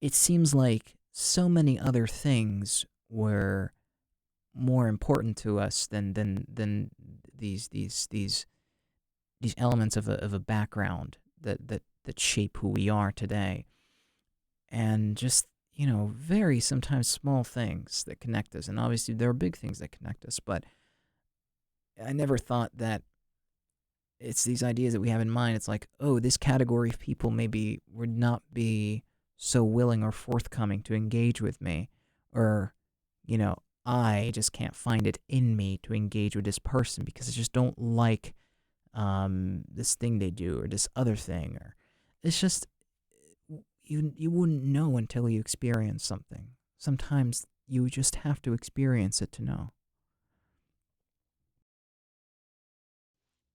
it seems like so many other things were more important to us than these these elements of a background that shape who we are today, and just very sometimes small things that connect us. And obviously there are big things that connect us, but I never thought that it's these ideas that we have in mind. It's like, oh, this category of people maybe would not be so willing or forthcoming to engage with me, or I just can't find it in me to engage with this person because I just don't like this thing they do or this other thing, or it's just you wouldn't know until you experience something. Sometimes you just have to experience it to know.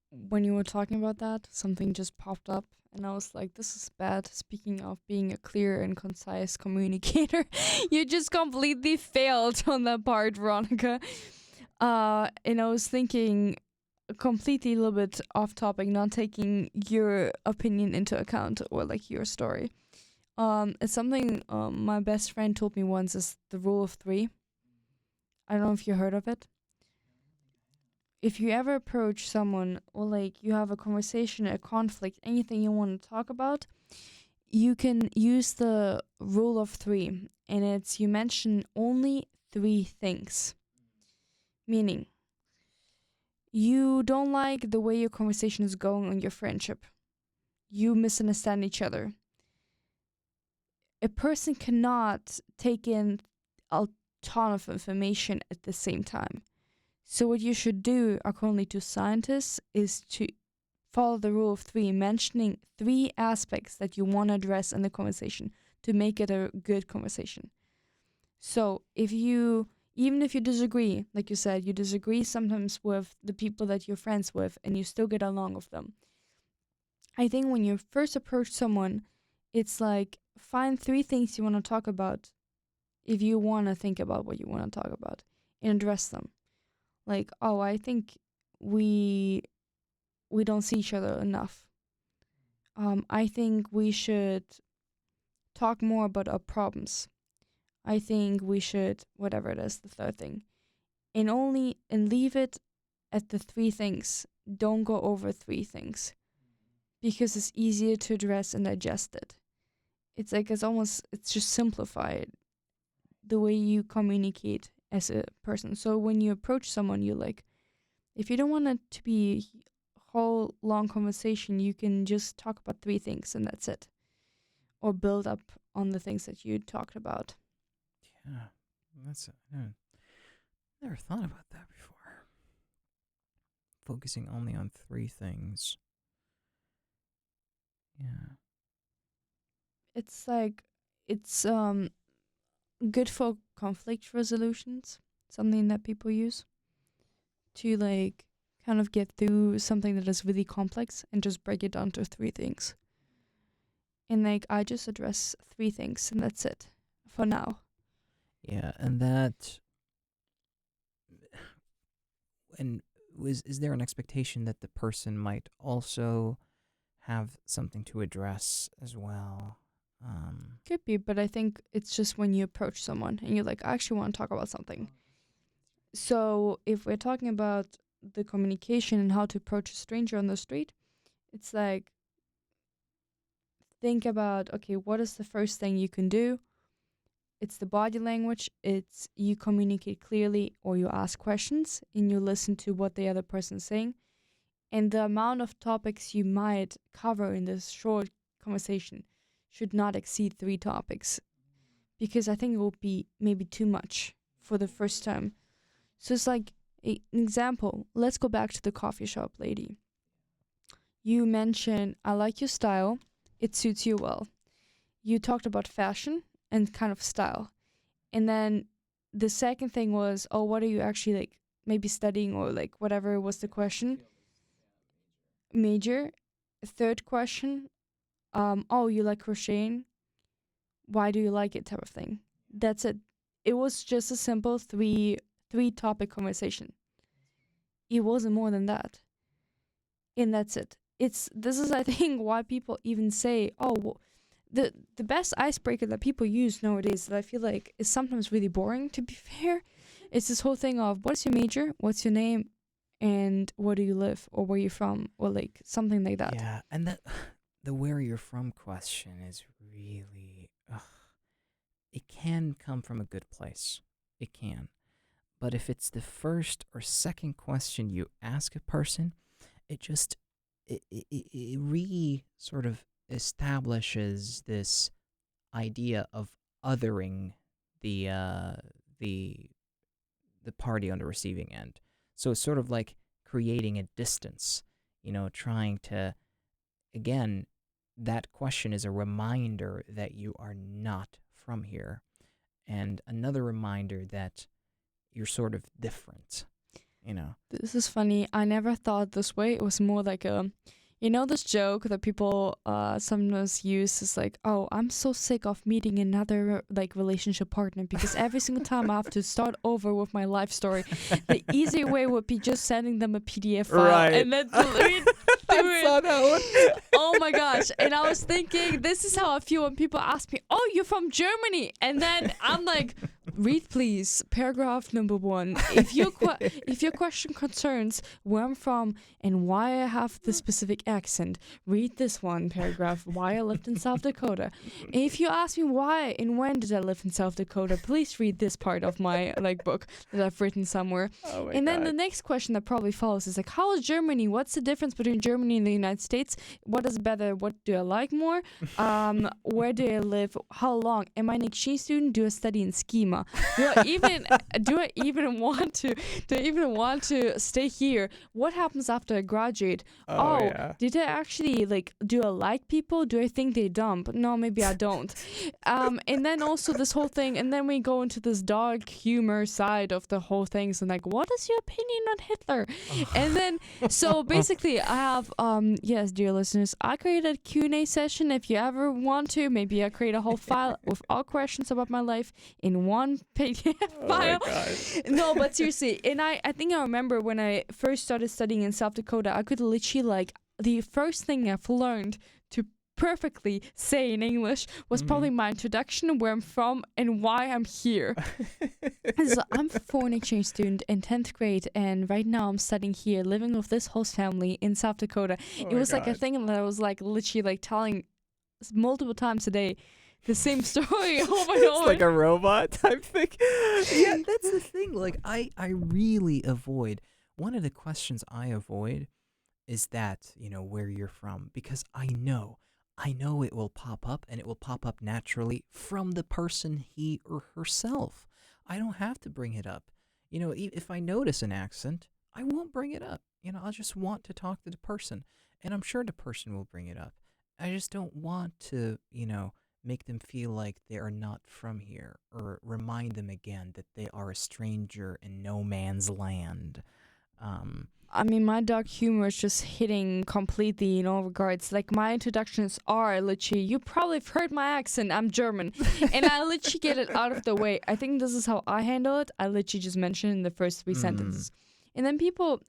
When you were talking about that, something just popped up, and I was like, this is bad. Speaking of being a clear and concise communicator, you just completely failed on that part, Veronica. And I was thinking completely a little bit off topic, not taking your opinion into account or like your story. It's something my best friend told me once is the rule of three. I don't know if you heard of it. If you ever approach someone or like you have a conversation, a conflict, anything you want to talk about, you can use the rule of three, and it's you mention only three things. Meaning, you don't like the way your conversation is going on your friendship. You misunderstand each other. A person cannot take in a ton of information at the same time. So what you should do, according to scientists, is to follow the rule of three, mentioning three aspects that you want to address in the conversation to make it a good conversation. So even if you disagree, like you said, you disagree sometimes with the people that you're friends with and you still get along with them. I think when you first approach someone, it's like find three things you want to talk about if you want to think about what you want to talk about and address them. Like, oh, I think we don't see each other enough. I think we should talk more about our problems. I think we should, whatever it is, the third thing. And leave it at the three things. Don't go over three things. Because it's easier to address and digest it. It's like it's just simplified the way you communicate as a person. So when you approach someone, you like, if you don't want it to be a whole long conversation, you can just talk about three things and that's it. Or build up on the things that you talked about. Yeah, never thought about that before. Focusing only on three things. Yeah. It's like, it's good for conflict resolutions, something that people use to like kind of get through something that is really complex and just break it down to three things. And like I just address three things and that's it for now. Yeah, and that, and is there an expectation that the person might also have something to address as well? Could be, but I think it's just when you approach someone and you're like, I actually want to talk about something. So if we're talking about the communication and how to approach a stranger on the street, it's like, think about, okay, what is the first thing you can do? It's the body language. It's you communicate clearly or you ask questions and you listen to what the other person's saying. And the amount of topics you might cover in this short conversation should not exceed 3 topics. Because I think it will be maybe too much for the first time. So it's like an example. Let's go back to the coffee shop lady. You mentioned, I like your style. It suits you well. You talked about fashion and kind of style. And then the second thing was, oh, what are you actually like maybe studying or like whatever was the question? Major. Third question, oh, you like crocheting? Why do you like it type of thing? That's it. It was just a simple three topic conversation. It wasn't more than that. And that's it. This is I think why people even say, oh, well, the best icebreaker that people use nowadays that I feel like is sometimes really boring, to be fair. It's this whole thing of what's your major, what's your name, and where do you live or where you from or like something like that. Yeah, and that the where you're from question is really it can come from a good place. It can. But if it's the first or second question you ask a person, it just it re sort of establishes this idea of othering the uh the the party on the receiving end. So it's sort of like creating a distance, trying to, again, that question is a reminder that you are not from here, and another reminder that you're sort of different. This is funny. I never thought this way. It was more like this joke that people sometimes use is like, oh, I'm so sick of meeting another like relationship partner because every single time I have to start over with my life story. The easier way would be just sending them a PDF file Right. and then read through I saw it. that one. Oh my gosh. And I was thinking, this is how I feel when people ask me, oh, you're from Germany. And then I'm like, read please, paragraph number 1. If your question concerns where I'm from and why I have the specific accent, read this one paragraph, why I lived in South Dakota. And if you ask me why and when did I live in South Dakota, please read this part of my like book that I've written somewhere. Oh my And then God. the next question that probably follows is like, how is Germany? What's the difference between Germany and the United States? What is better? What do I like more? Where do I live? How long? Am I an exchange student? Do I study in schema? Do I even want to stay here? What happens after I graduate? Oh, yeah. Did I actually do I like people? Do I think they're dumb? But no, maybe I don't. And then also this whole thing, and then we go into this dark humor side of the whole thing. So like, what is your opinion on Hitler? And then so basically I have yes, dear listeners, I created a Q&A session. If you ever want to, maybe I create a whole file with all questions about my life in one PDF file. Oh my gosh. No, but seriously, and I think I remember when I first started studying in South Dakota, I could literally the first thing I've learned to perfectly say in English was probably my introduction, where I'm from and why I'm here. So I'm a foreign exchange student in 10th grade, and right now I'm studying here, living with this host family in South Dakota. Oh It my was like a God. thing that I was literally telling multiple times a day the same story over and It's over. like a robot type thing. Yeah, that's the thing. Like, I really avoid, one of the questions I avoid is that, where you're from, because I know it will pop up, and it will pop up naturally from the person, he or herself. I don't have to bring it up. If I notice an accent, I won't bring it up. I'll just want to talk to the person, and I'm sure the person will bring it up. I just don't want to, make them feel like they are not from here, or remind them again that they are a stranger in no man's land. I mean, my dark humor is just hitting completely in all regards. Like, my introductions are literally, you probably have heard my accent, I'm German. And I literally get it out of the way. I think this is how I handle it. I literally just mention in the first 3 sentences. And then people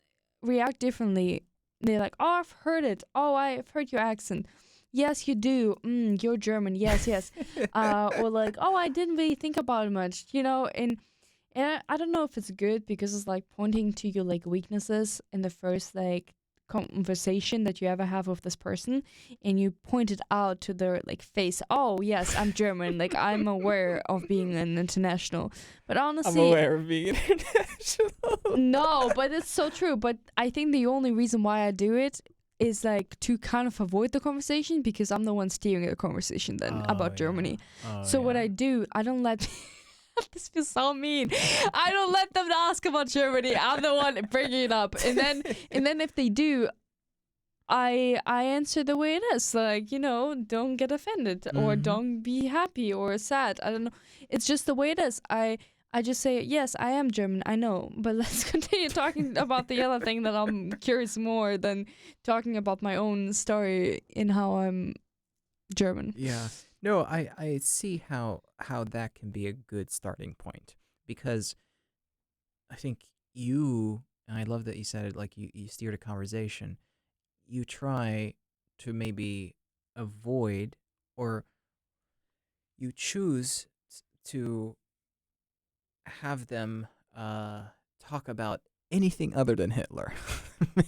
react differently. They're like, oh, I've heard it. Oh, I've heard your accent. Yes, you do. You're German. Yes, yes. Or like, oh, I didn't really think about it much, And I don't know if it's good because it's like pointing to your weaknesses in the first conversation that you ever have with this person, and you point it out to their face. Oh yes, I'm German. I'm aware of being an international. But honestly, I'm aware of being international. no, but it's so true. But I think the only reason why I do it is to kind of avoid the conversation, because I'm the one steering the conversation then about Germany. So what I do, I don't let. This feels so mean. I don't let them ask about Germany. I'm the one bringing it up, and then if they do, I answer the way it is. Don't get offended or don't be happy or sad. I don't know. It's just the way it is. I just say, yes, I am German. I know, but let's continue talking about the other thing that I'm curious more than talking about my own story in how I'm German. Yeah. No, I see how that can be a good starting point, because I think and I love that you said it, you steered a conversation. You try to maybe avoid, or you choose to have them talk about anything other than Hitler.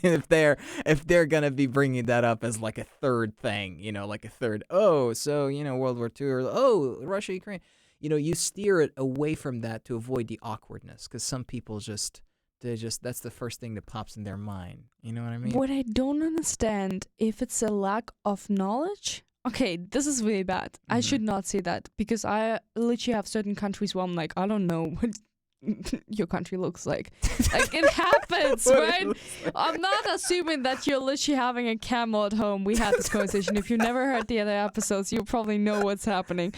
if they're gonna be bringing that up as like a third thing, like a third. Oh, so World War II, or oh, Russia, Ukraine. You steer it away from that to avoid the awkwardness, because some people that's the first thing that pops in their mind. You know what I mean? What I don't understand, if it's a lack of knowledge. Okay, this is really bad. I should not say that, because I literally have certain countries where I'm like, I don't know what your country looks like. Like, it happens, right? I'm not assuming that you're literally having a camel at home. We had this conversation. If you've never heard the other episodes, you probably know what's happening.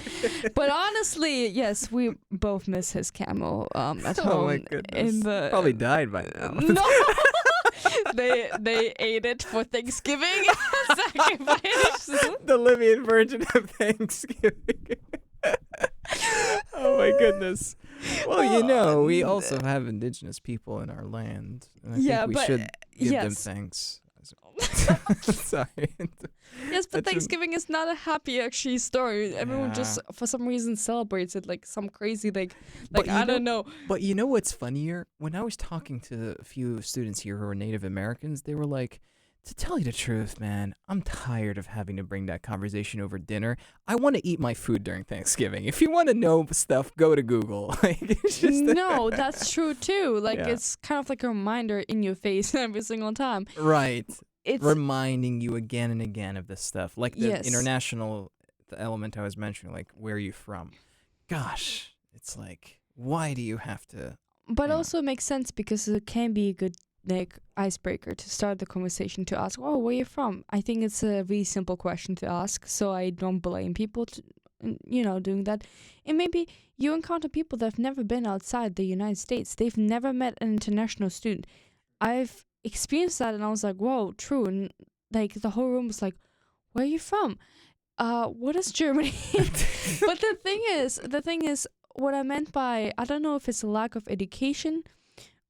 But honestly, yes, we both miss his camel at home. Oh my goodness. Probably died by now. No. They ate it for Thanksgiving. Sacrificed. The Libyan Virgin of Thanksgiving. Oh my goodness. Well, we also have indigenous people in our land, and I think we should give them thanks. Sorry. Yes, but Thanksgiving is not a happy actually story. Everyone just for some reason celebrates it like some crazy I don't know. But you know what's funnier? When I was talking to a few students here who are Native Americans, they were like, to tell you the truth, man, I'm tired of having to bring that conversation over dinner. I want to eat my food during Thanksgiving. If you want to know stuff, go to Google. No, that's true too. It's kind of like a reminder in your face every single time. Right. It's reminding you again and again of this stuff. Like the international element I was mentioning, like, where are you from? Gosh, it's like, why do you have to? But also it makes sense, because it can be a good icebreaker to start the conversation, to ask, oh, where are you from? I think it's a really simple question to ask, so I don't blame people doing that. And maybe you encounter people that have never been outside the United States. They've never met an international student. I've experienced that, and I was like, whoa, true. And the whole room was like, where are you from? What is Germany? But the thing is, what I meant by, I don't know if it's a lack of education,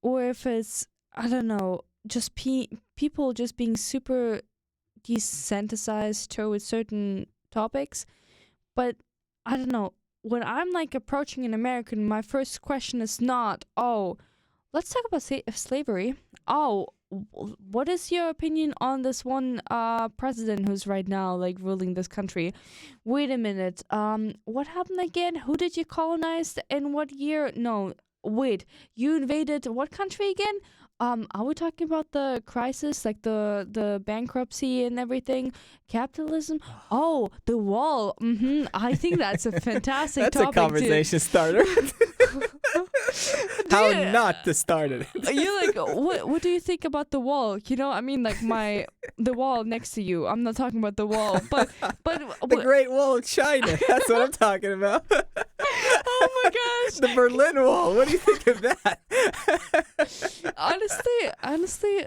or if it's, I don't know, just people just being super desensitized towards certain topics. But I don't know, when I'm approaching an American, my first question is not, oh, let's talk about slavery. Oh, what is your opinion on this one president who's right now ruling this country? Wait a minute. What happened again? Who did you colonize? In what year? No, wait. You invaded what country again? Are we talking about the crisis, the bankruptcy and everything? Capitalism? Oh, the wall. I think that's a fantastic that's topic. That's a conversation starter. How not to start it. You're what do you think about the wall? I mean, the wall next to you. I'm not talking about the wall, but the Great Wall of China. That's what I'm talking about. Oh my gosh. The Berlin Wall. What do you think of that? Honestly,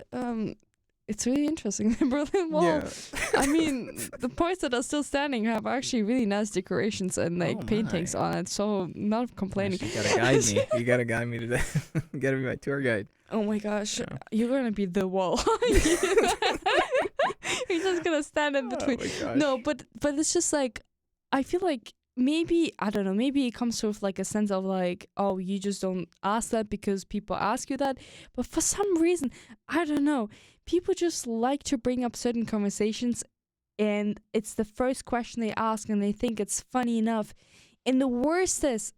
it's really interesting. The Berlin Wall. Yeah. I mean, the parts that are still standing have actually really nice decorations and paintings on it. So not complaining. Gosh, you gotta guide me. You gotta guide me today. You gotta be my tour guide. Oh my gosh, you're gonna be the wall. You're just gonna stand in between. Oh my gosh. No, but it's just I feel like maybe, I don't know, maybe it comes with a sense of oh, you just don't ask that because people ask you that. But for some reason, I don't know, people just like to bring up certain conversations, and it's the first question they ask, and they think it's funny enough. And the worst is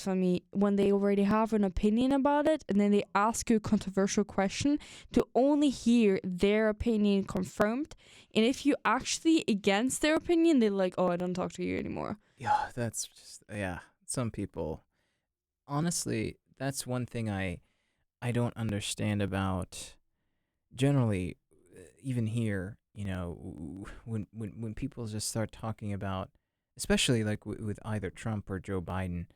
for me when they already have an opinion about it, and then they ask you a controversial question to only hear their opinion confirmed. And if you actually against their opinion, they're like, oh, I don't talk to you anymore. Yeah, that's just, some people. Honestly, that's one thing I don't understand about, generally, even here, when people just start talking about, especially with either Trump or Joe Biden,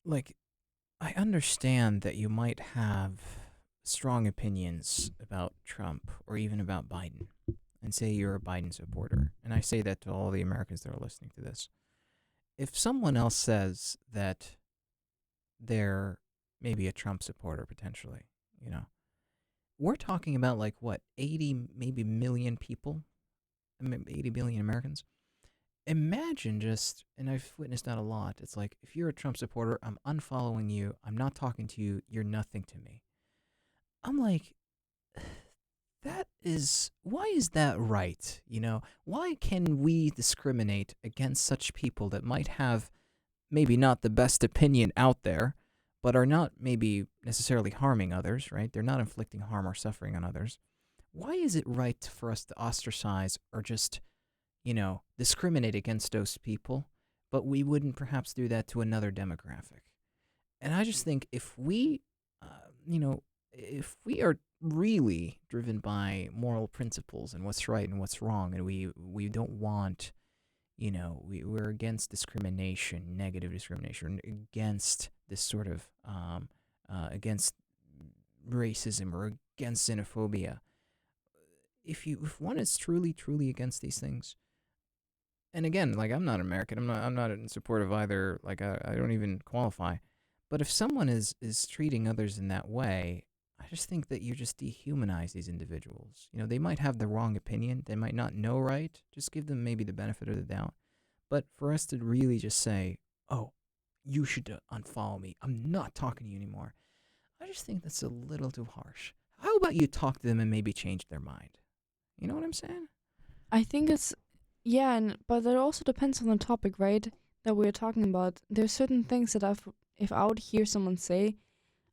I understand that you might have strong opinions about Trump or even about Biden, and say you're a Biden supporter. And I say that to all the Americans that are listening to this. If someone else says that they're maybe a Trump supporter potentially, we're talking about 80 maybe million people, 80 million Americans. Imagine just, and I've witnessed that a lot, it's if you're a Trump supporter, I'm unfollowing you, I'm not talking to you, you're nothing to me. I'm like, why is that right? Why can we discriminate against such people that might have maybe not the best opinion out there, but are not maybe necessarily harming others, right? They're not inflicting harm or suffering on others. Why is it right for us to ostracize or just, discriminate against those people, but we wouldn't perhaps do that to another demographic? And I just think you know, if we are really driven by moral principles and what's right and what's wrong, and we don't want, we're against discrimination, negative discrimination, against this sort of, against racism or against xenophobia. If one is truly against these things, and again, like I'm not American, I'm not in support of either. Like I don't even qualify. But if someone is treating others in that way, I just think that you just dehumanize these individuals. They might have the wrong opinion, they might not know right. Just give them maybe the benefit of the doubt. But for us to really just say, "Oh, you should unfollow me. I'm not talking to you anymore." I just think that's a little too harsh. How about you talk to them and maybe change their mind? You know what I'm saying? I think it's yeah, but it also depends on the topic, right? That we're talking about. There's certain things that if I would hear someone say,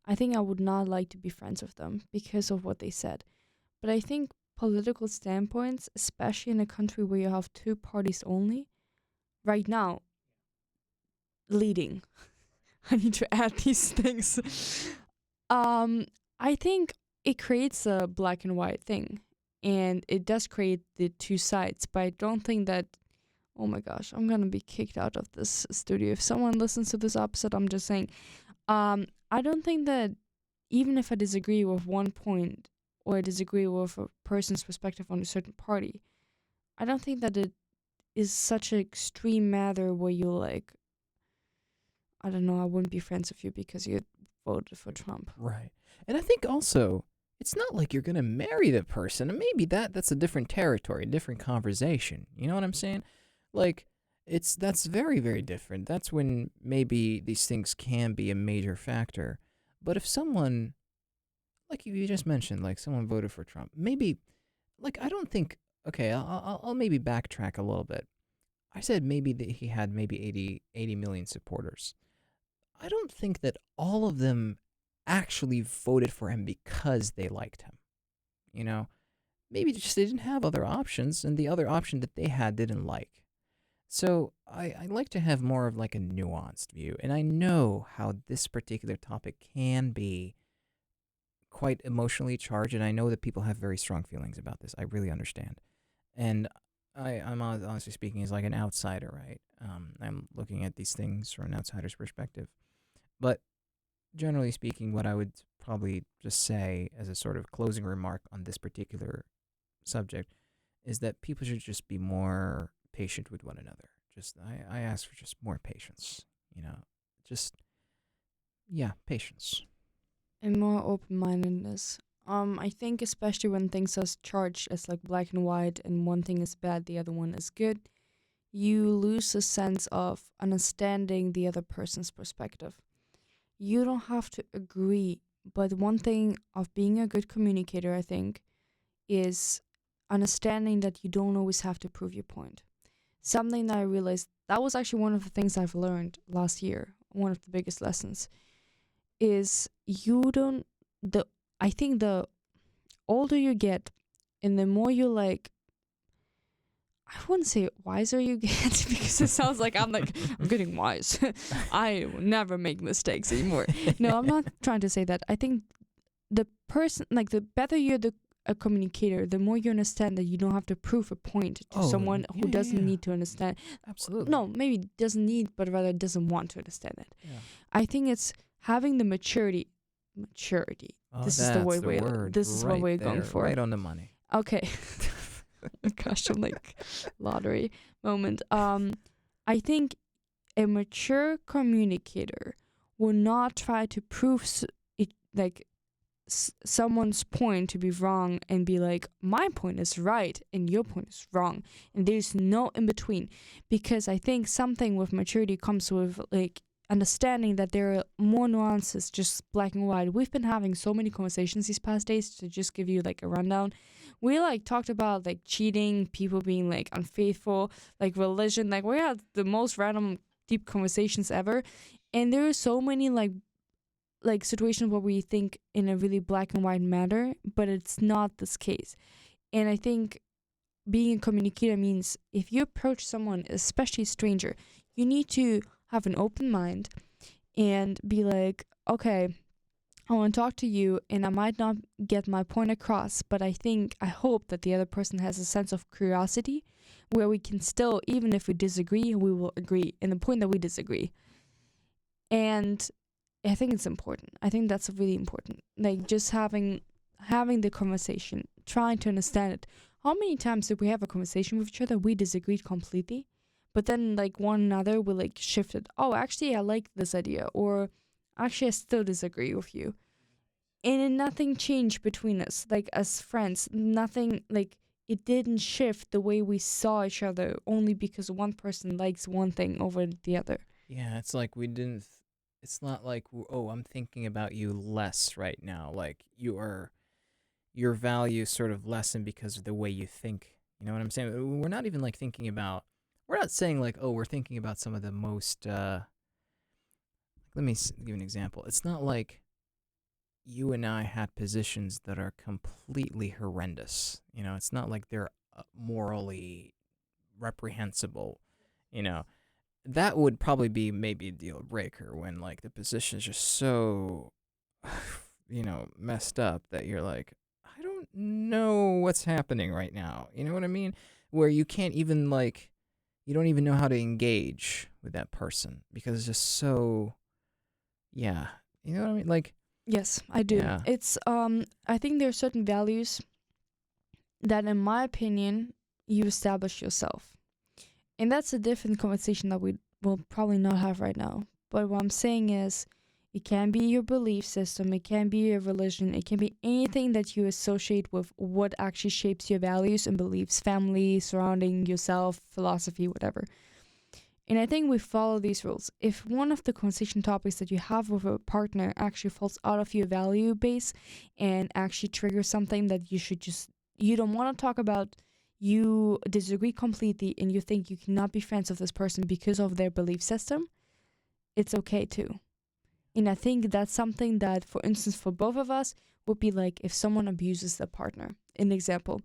I think I would not like to be friends with them because of what they said. But I think political standpoints, especially in a country where you have two parties only, right now, leading. I need to add these things. Um, I think it creates a black and white thing, and it does create the two sides. But I don't think that. Oh my gosh, I'm gonna be kicked out of this studio if someone listens to this episode. I'm just saying. I don't think that even if I disagree with one point or I disagree with a person's perspective on a certain party, I don't think that it is such an extreme matter where you like, I don't know, I wouldn't be friends with you because you voted for Trump. Right. And I think also it's not like you're gonna marry the person. And maybe that's a different territory, a different conversation. You know what I'm saying? Like that's very, very different. That's when maybe these things can be a major factor. But if someone, like you just mentioned, like someone voted for Trump, maybe, like I don't think. Okay, I'll maybe backtrack a little bit. I said maybe that he had maybe 80 million supporters. I don't think that all of them actually voted for him because they liked him. You know, maybe just they didn't have other options, and the other option that they had didn't like. So I like to have more of like a nuanced view, and I know how this particular topic can be quite emotionally charged, and I know that people have very strong feelings about this. I really understand, and I'm honestly speaking as like an outsider, right? I'm looking at these things from an outsider's perspective, but generally speaking, what I would probably just say as a sort of closing remark on this particular subject is that people should just be more patient with one another. Just I ask for just more patience, just yeah, patience. And more open-mindedness. I think especially when things are charged as like black and white and one thing is bad, the other one is good, you lose a sense of understanding the other person's perspective. You don't have to agree, but one thing of being a good communicator, I think, is understanding that you don't always have to prove your point. Something that I realized that was actually one of the things I've learned last year. One of the biggest lessons is you don't the I think the older you get and the more you like, I wouldn't say wiser you get because it sounds like I'm getting wise. I will never make mistakes anymore. No, I'm not trying to say that. I think the person, like the better you're a communicator, the more you understand that you don't have to prove a point to someone who doesn't need to understand. Absolutely. No, maybe doesn't need, but rather doesn't want to understand it. Yeah. I think it's having the maturity. Oh, This is the that's word. word This is what right we're there, going for. right on the money. Okay. Gosh, I'm like lottery moment. I think a mature communicator will not try to prove it like someone's point to be wrong and be like, my point is right and your point is wrong, and there's no in between. Because I think something with maturity comes with like understanding that there are more nuances, just black and white. We've been having so many conversations these past days. To just give you like a rundown, we like talked about like cheating, people being like unfaithful, like religion. Like we had the most random deep conversations ever, and there are so many like situations where we think in a really black and white manner, but it's not this case. And I think being a communicator means if you approach someone, especially a stranger, you need to have an open mind and be like, okay, I want to talk to you and I might not get my point across, but I hope that the other person has a sense of curiosity where we can still, even if we disagree, we will agree in the point that we disagree. And I think it's important. I think that's really important. Like just having the conversation, trying to understand it. How many times did we have a conversation with each other, we disagreed completely, but then like one another will like shift it. Oh, actually I like this idea, or actually I still disagree with you. And then nothing changed between us, like as friends. Nothing, like it didn't shift the way we saw each other only because one person likes one thing over the other. Yeah, it's like we didn't. It's not like, oh, I'm thinking about you less right now. Like your value sort of lessened because of the way you think. You know what I'm saying? We're not even like thinking about. We're not saying like, oh, we're thinking about some of the most. Let me give an example. It's not like you and I had positions that are completely horrendous. You know, it's not like they're morally reprehensible. You know, that would probably be maybe a deal breaker when like the position is just so, messed up that you're like, I don't know what's happening right now. You know what I mean? Where you can't even like, you don't even know how to engage with that person because it's just so, yeah. You know what I mean? Like, Yes, I do. yeah. It's I think there are certain values that in my opinion you establish yourself. And that's a different conversation that we will probably not have right now. But what I'm saying is it can be your belief system, it can be your religion, it can be anything that you associate with what actually shapes your values and beliefs, family, surrounding yourself, philosophy, whatever. And I think we follow these rules. If one of the conversation topics that you have with a partner actually falls out of your value base and actually triggers something that you don't want to talk about, you disagree completely and you think you cannot be friends with this person because of their belief system, it's okay too. And I think that's something that, for instance, for both of us would be like if someone abuses their partner. An example,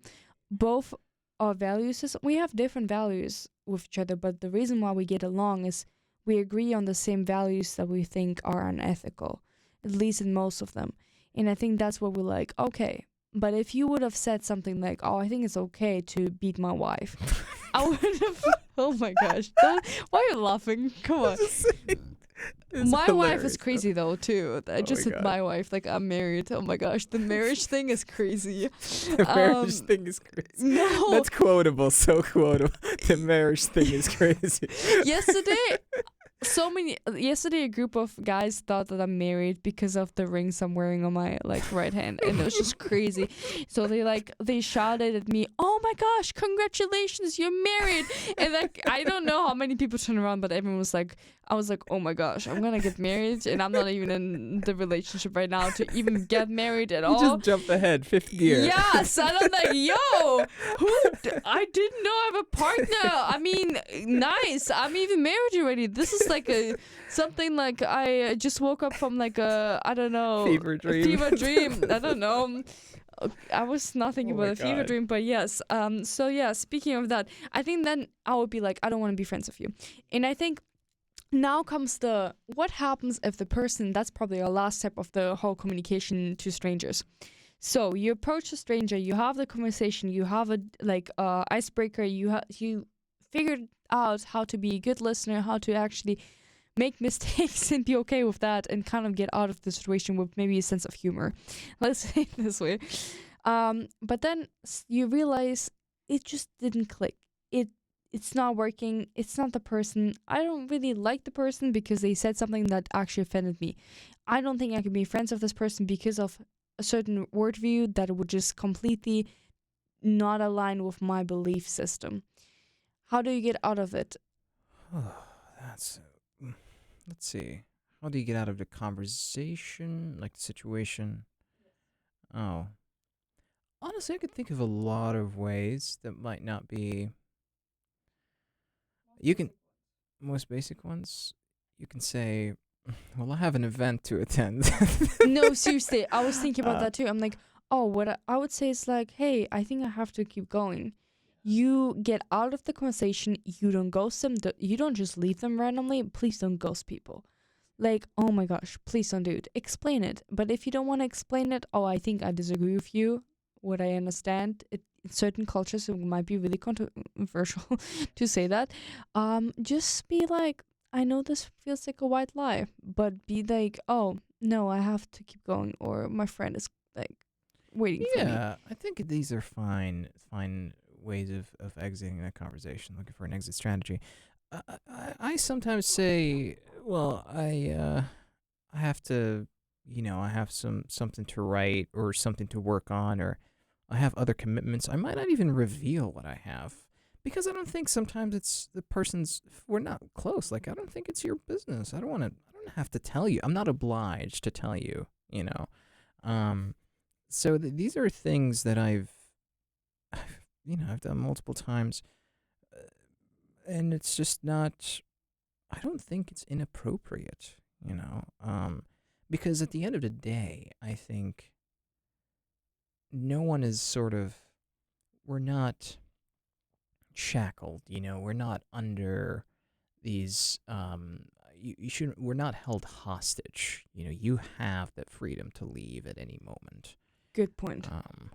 both our value system, we have different values with each other, but the reason why we get along is we agree on the same values that we think are unethical, at least in most of them. And I think that's what we're like, okay. But if you would have said something like, oh, I think it's okay to beat my wife, I would have, oh my gosh, why are you laughing? Come on. My wife is crazy though too. I just said my wife, like I'm married. Oh my gosh, the marriage thing is crazy. The marriage thing is crazy. No, That's quotable, so quotable. The marriage thing is crazy. Yesterday a group of guys thought that I'm married because of the rings I'm wearing on my like right hand, and it was just crazy. So they shouted at me, "Oh my gosh, congratulations, you're married!" And like I don't know how many people turned around, but everyone was like, I was like, "Oh my gosh, I'm gonna get married, and I'm not even in the relationship right now to even get married at all." You just jumped ahead, fifth gear. Yes, and I'm like, yo, I didn't know I have a partner. I mean, nice. I'm even married already. This is like something like I just woke up from like a, I don't know. Fever dream. I don't know. I was not thinking about a fever dream, but yes. So yeah, speaking of that, I think then I would be like, I don't want to be friends with you. And I think now comes what happens if the person, that's probably our last step of the whole communication to strangers. So you approach a stranger, you have the conversation, you have a icebreaker, you figured out how to be a good listener, how to actually make mistakes and be okay with that and kind of get out of the situation with maybe a sense of humor. Let's say it this way. But then you realize it just didn't click. It's not working. It's not the person. I don't really like the person because they said something that actually offended me. I don't think I can be friends with this person because of a certain worldview that would just completely not align with my belief system. How do you get out of it? let's see. How do you get out of the conversation, like the situation? Oh, honestly, I could think of a lot of ways that might not be. You can most basic ones. You can say, "Well, I have an event to attend." No, seriously, I was thinking about uh, that too. I'm like, oh, what I would say is like, hey, I think I have to keep going. You get out of the conversation. You don't ghost them. You don't just leave them randomly. Please don't ghost people. Like, oh my gosh, please don't do it. Explain it. But if you don't want to explain it, oh, I think I disagree with you. What I understand, in certain cultures, it might be really controversial to say that. Just be like, I know this feels like a white lie, but be like, oh, no, I have to keep going, or my friend is like waiting for me. yeah, I think these are fine ways of exiting that conversation. Looking for an exit strategy. I sometimes say, well, I have to, I have something to write or something to work on, or I have other commitments. I might not even reveal what I have because I don't think sometimes it's the person's. If we're not close. Like I don't think it's your business. I don't want to. I don't have to tell you. I'm not obliged to tell you. Um. So these are things that I've done multiple times, and it's just not. I don't think it's inappropriate. Because at the end of the day, I think no one is sort of. We're not shackled. We're not under these. You shouldn't. We're not held hostage. You have that freedom to leave at any moment. Good point.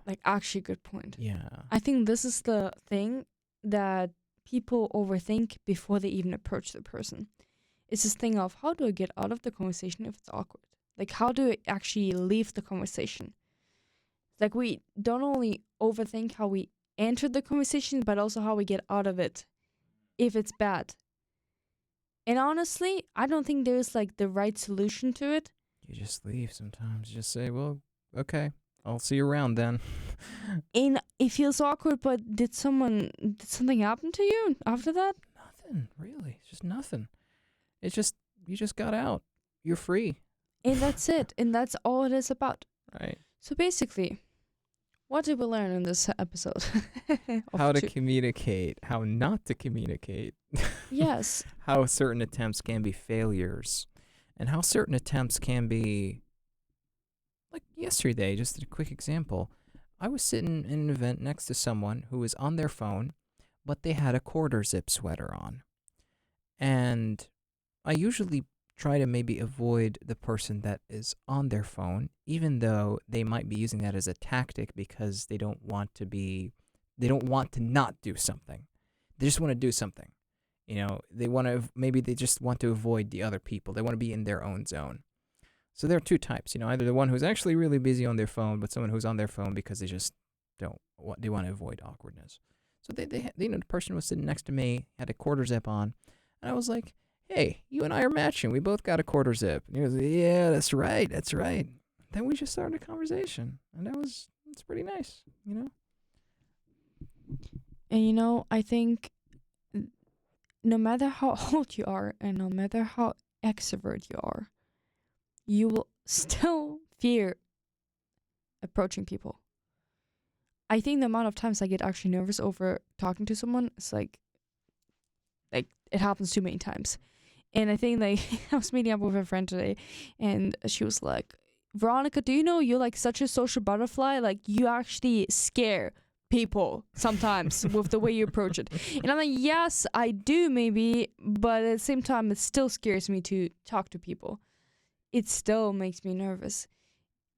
Like, actually, good point. Yeah. I think this is the thing that people overthink before they even approach the person. It's this thing of how do I get out of the conversation if it's awkward? Like, how do I actually leave the conversation? Like, we don't only overthink how we enter the conversation, but also how we get out of it if it's bad. And honestly, I don't think there's like the right solution to it. You just leave sometimes. You just say, well, okay, I'll see you around then. And it feels awkward, but did something happen to you after that? Nothing, really. It's just nothing. It's just, you just got out. You're free. And that's it. And that's all it is about. Right. So basically, what did we learn in this episode? How to communicate, how not to communicate. Yes. How certain attempts can be failures, and how certain attempts can be. Like yesterday, just a quick example. I was sitting in an event next to someone who was on their phone, but they had a quarter zip sweater on. And I usually try to maybe avoid the person that is on their phone, even though they might be using that as a tactic because they don't want to not do something. They just want to do something. Maybe they just want to avoid the other people. They want to be in their own zone. So there are two types, either the one who's actually really busy on their phone, but someone who's on their phone because they just they want to avoid awkwardness. So the person was sitting next to me, had a quarter zip on, and I was like, hey, you and I are matching. We both got a quarter zip. And he was like, yeah, that's right. Then we just started a conversation, and it's pretty nice. And I think no matter how old you are and no matter how extrovert you are, you will still fear approaching people. I think the amount of times I get actually nervous over talking to someone is like it happens too many times. And I think like I was meeting up with a friend today and she was like, Veronica, do you know you're like such a social butterfly? Like you actually scare people sometimes with the way you approach it. And I'm like, yes, I do maybe, but at the same time, it still scares me to talk to people. It still makes me nervous.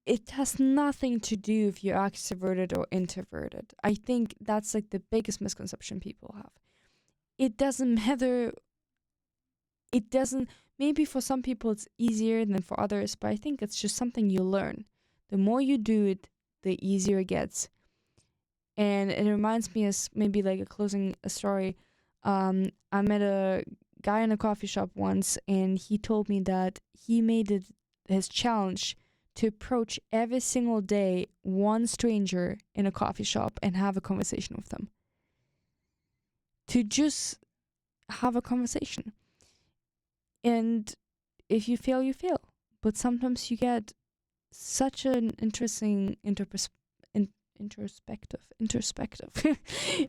It has nothing to do if you're extroverted or introverted. I think that's like the biggest misconception people have. It doesn't matter. Maybe for some people it's easier than for others, but I think it's just something you learn. The more you do it, the easier it gets. And it reminds me as maybe like a story. I met a guy in a coffee shop once, and he told me that he made it his challenge to approach every single day one stranger in a coffee shop and have a conversation with them. To just have a conversation. And if you fail, you fail. But sometimes you get such an interesting introspective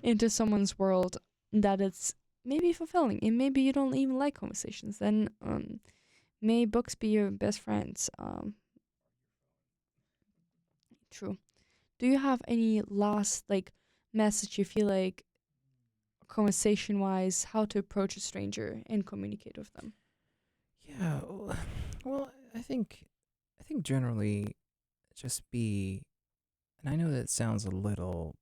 into someone's world that it's maybe fulfilling. And maybe you don't even like conversations. Then may books be your best friends. True. Do you have any last like message you feel like conversation wise how to approach a stranger and communicate with them? Yeah. Well, I think generally just be, and I know that sounds a little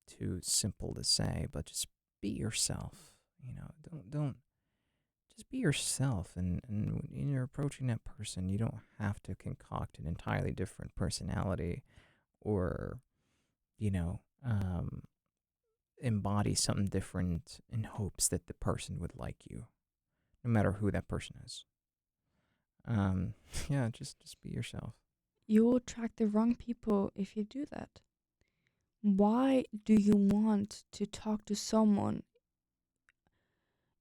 too simple to say, but just be yourself. Don't just be yourself, and when you're approaching that person, you don't have to concoct an entirely different personality or you know um, embody something different in hopes that the person would like you, no matter who that person is. Um, yeah, just be yourself. You'll attract the wrong people if you do that. Why do you want to talk to someone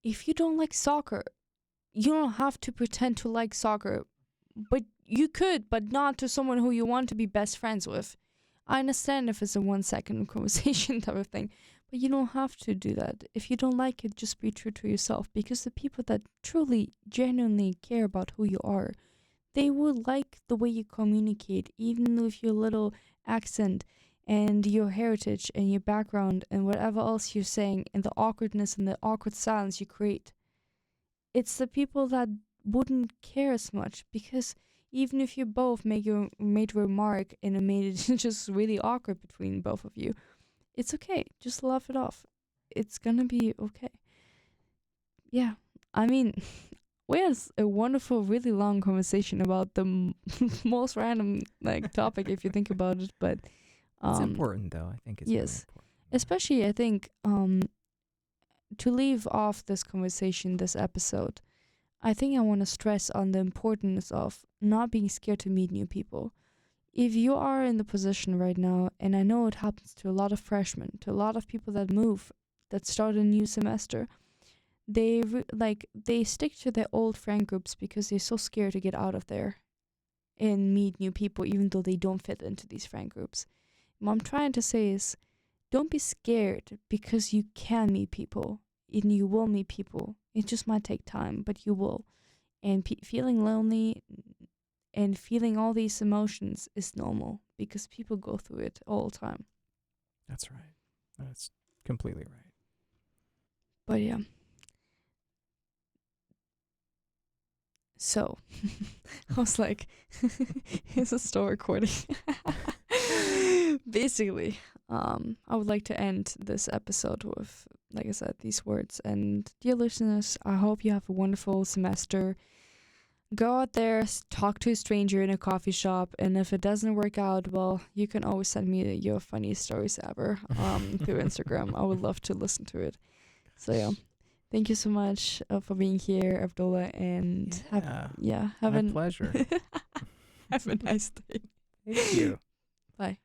if you don't like soccer? You don't have to pretend to like soccer, but you could, but not to someone who you want to be best friends with. I understand if it's a 1 second conversation type of thing, but you don't have to do that. If you don't like it, just be true to yourself, because the people that truly, genuinely care about who you are, they will like the way you communicate, even with your little accent and your heritage and your background and whatever else you're saying and the awkwardness and the awkward silence you create. It's the people that wouldn't care as much, because even if you both made a remark and it made it just really awkward between both of you, it's okay. Just laugh it off. It's gonna be okay. Yeah. I mean, we had a wonderful, really long conversation about the most random like topic if you think about it. But It's important, though. I think it's really yes, important. especially I think to leave off this conversation, this episode, I think I want to stress on the importance of not being scared to meet new people. If you are in the position right now, and I know it happens to a lot of freshmen, to a lot of people that move, that start a new semester, they stick to their old friend groups because they're so scared to get out of there and meet new people, even though they don't fit into these friend groups. What I'm trying to say is, don't be scared, because you can meet people and you will meet people. It just might take time, but you will. And feeling lonely and feeling all these emotions is normal, because people go through it all the time. That's right. That's completely right. But yeah. So, I was like, is it still recording? Basically, I would like to end this episode with, like I said, these words. And dear listeners, I hope you have a wonderful semester. Go out there, talk to a stranger in a coffee shop, and if it doesn't work out, well, you can always send me your funniest stories ever through Instagram. I would love to listen to it. So yeah, thank you so much for being here, Abdullah, and have my a pleasure. have a nice day. Thank you. Bye.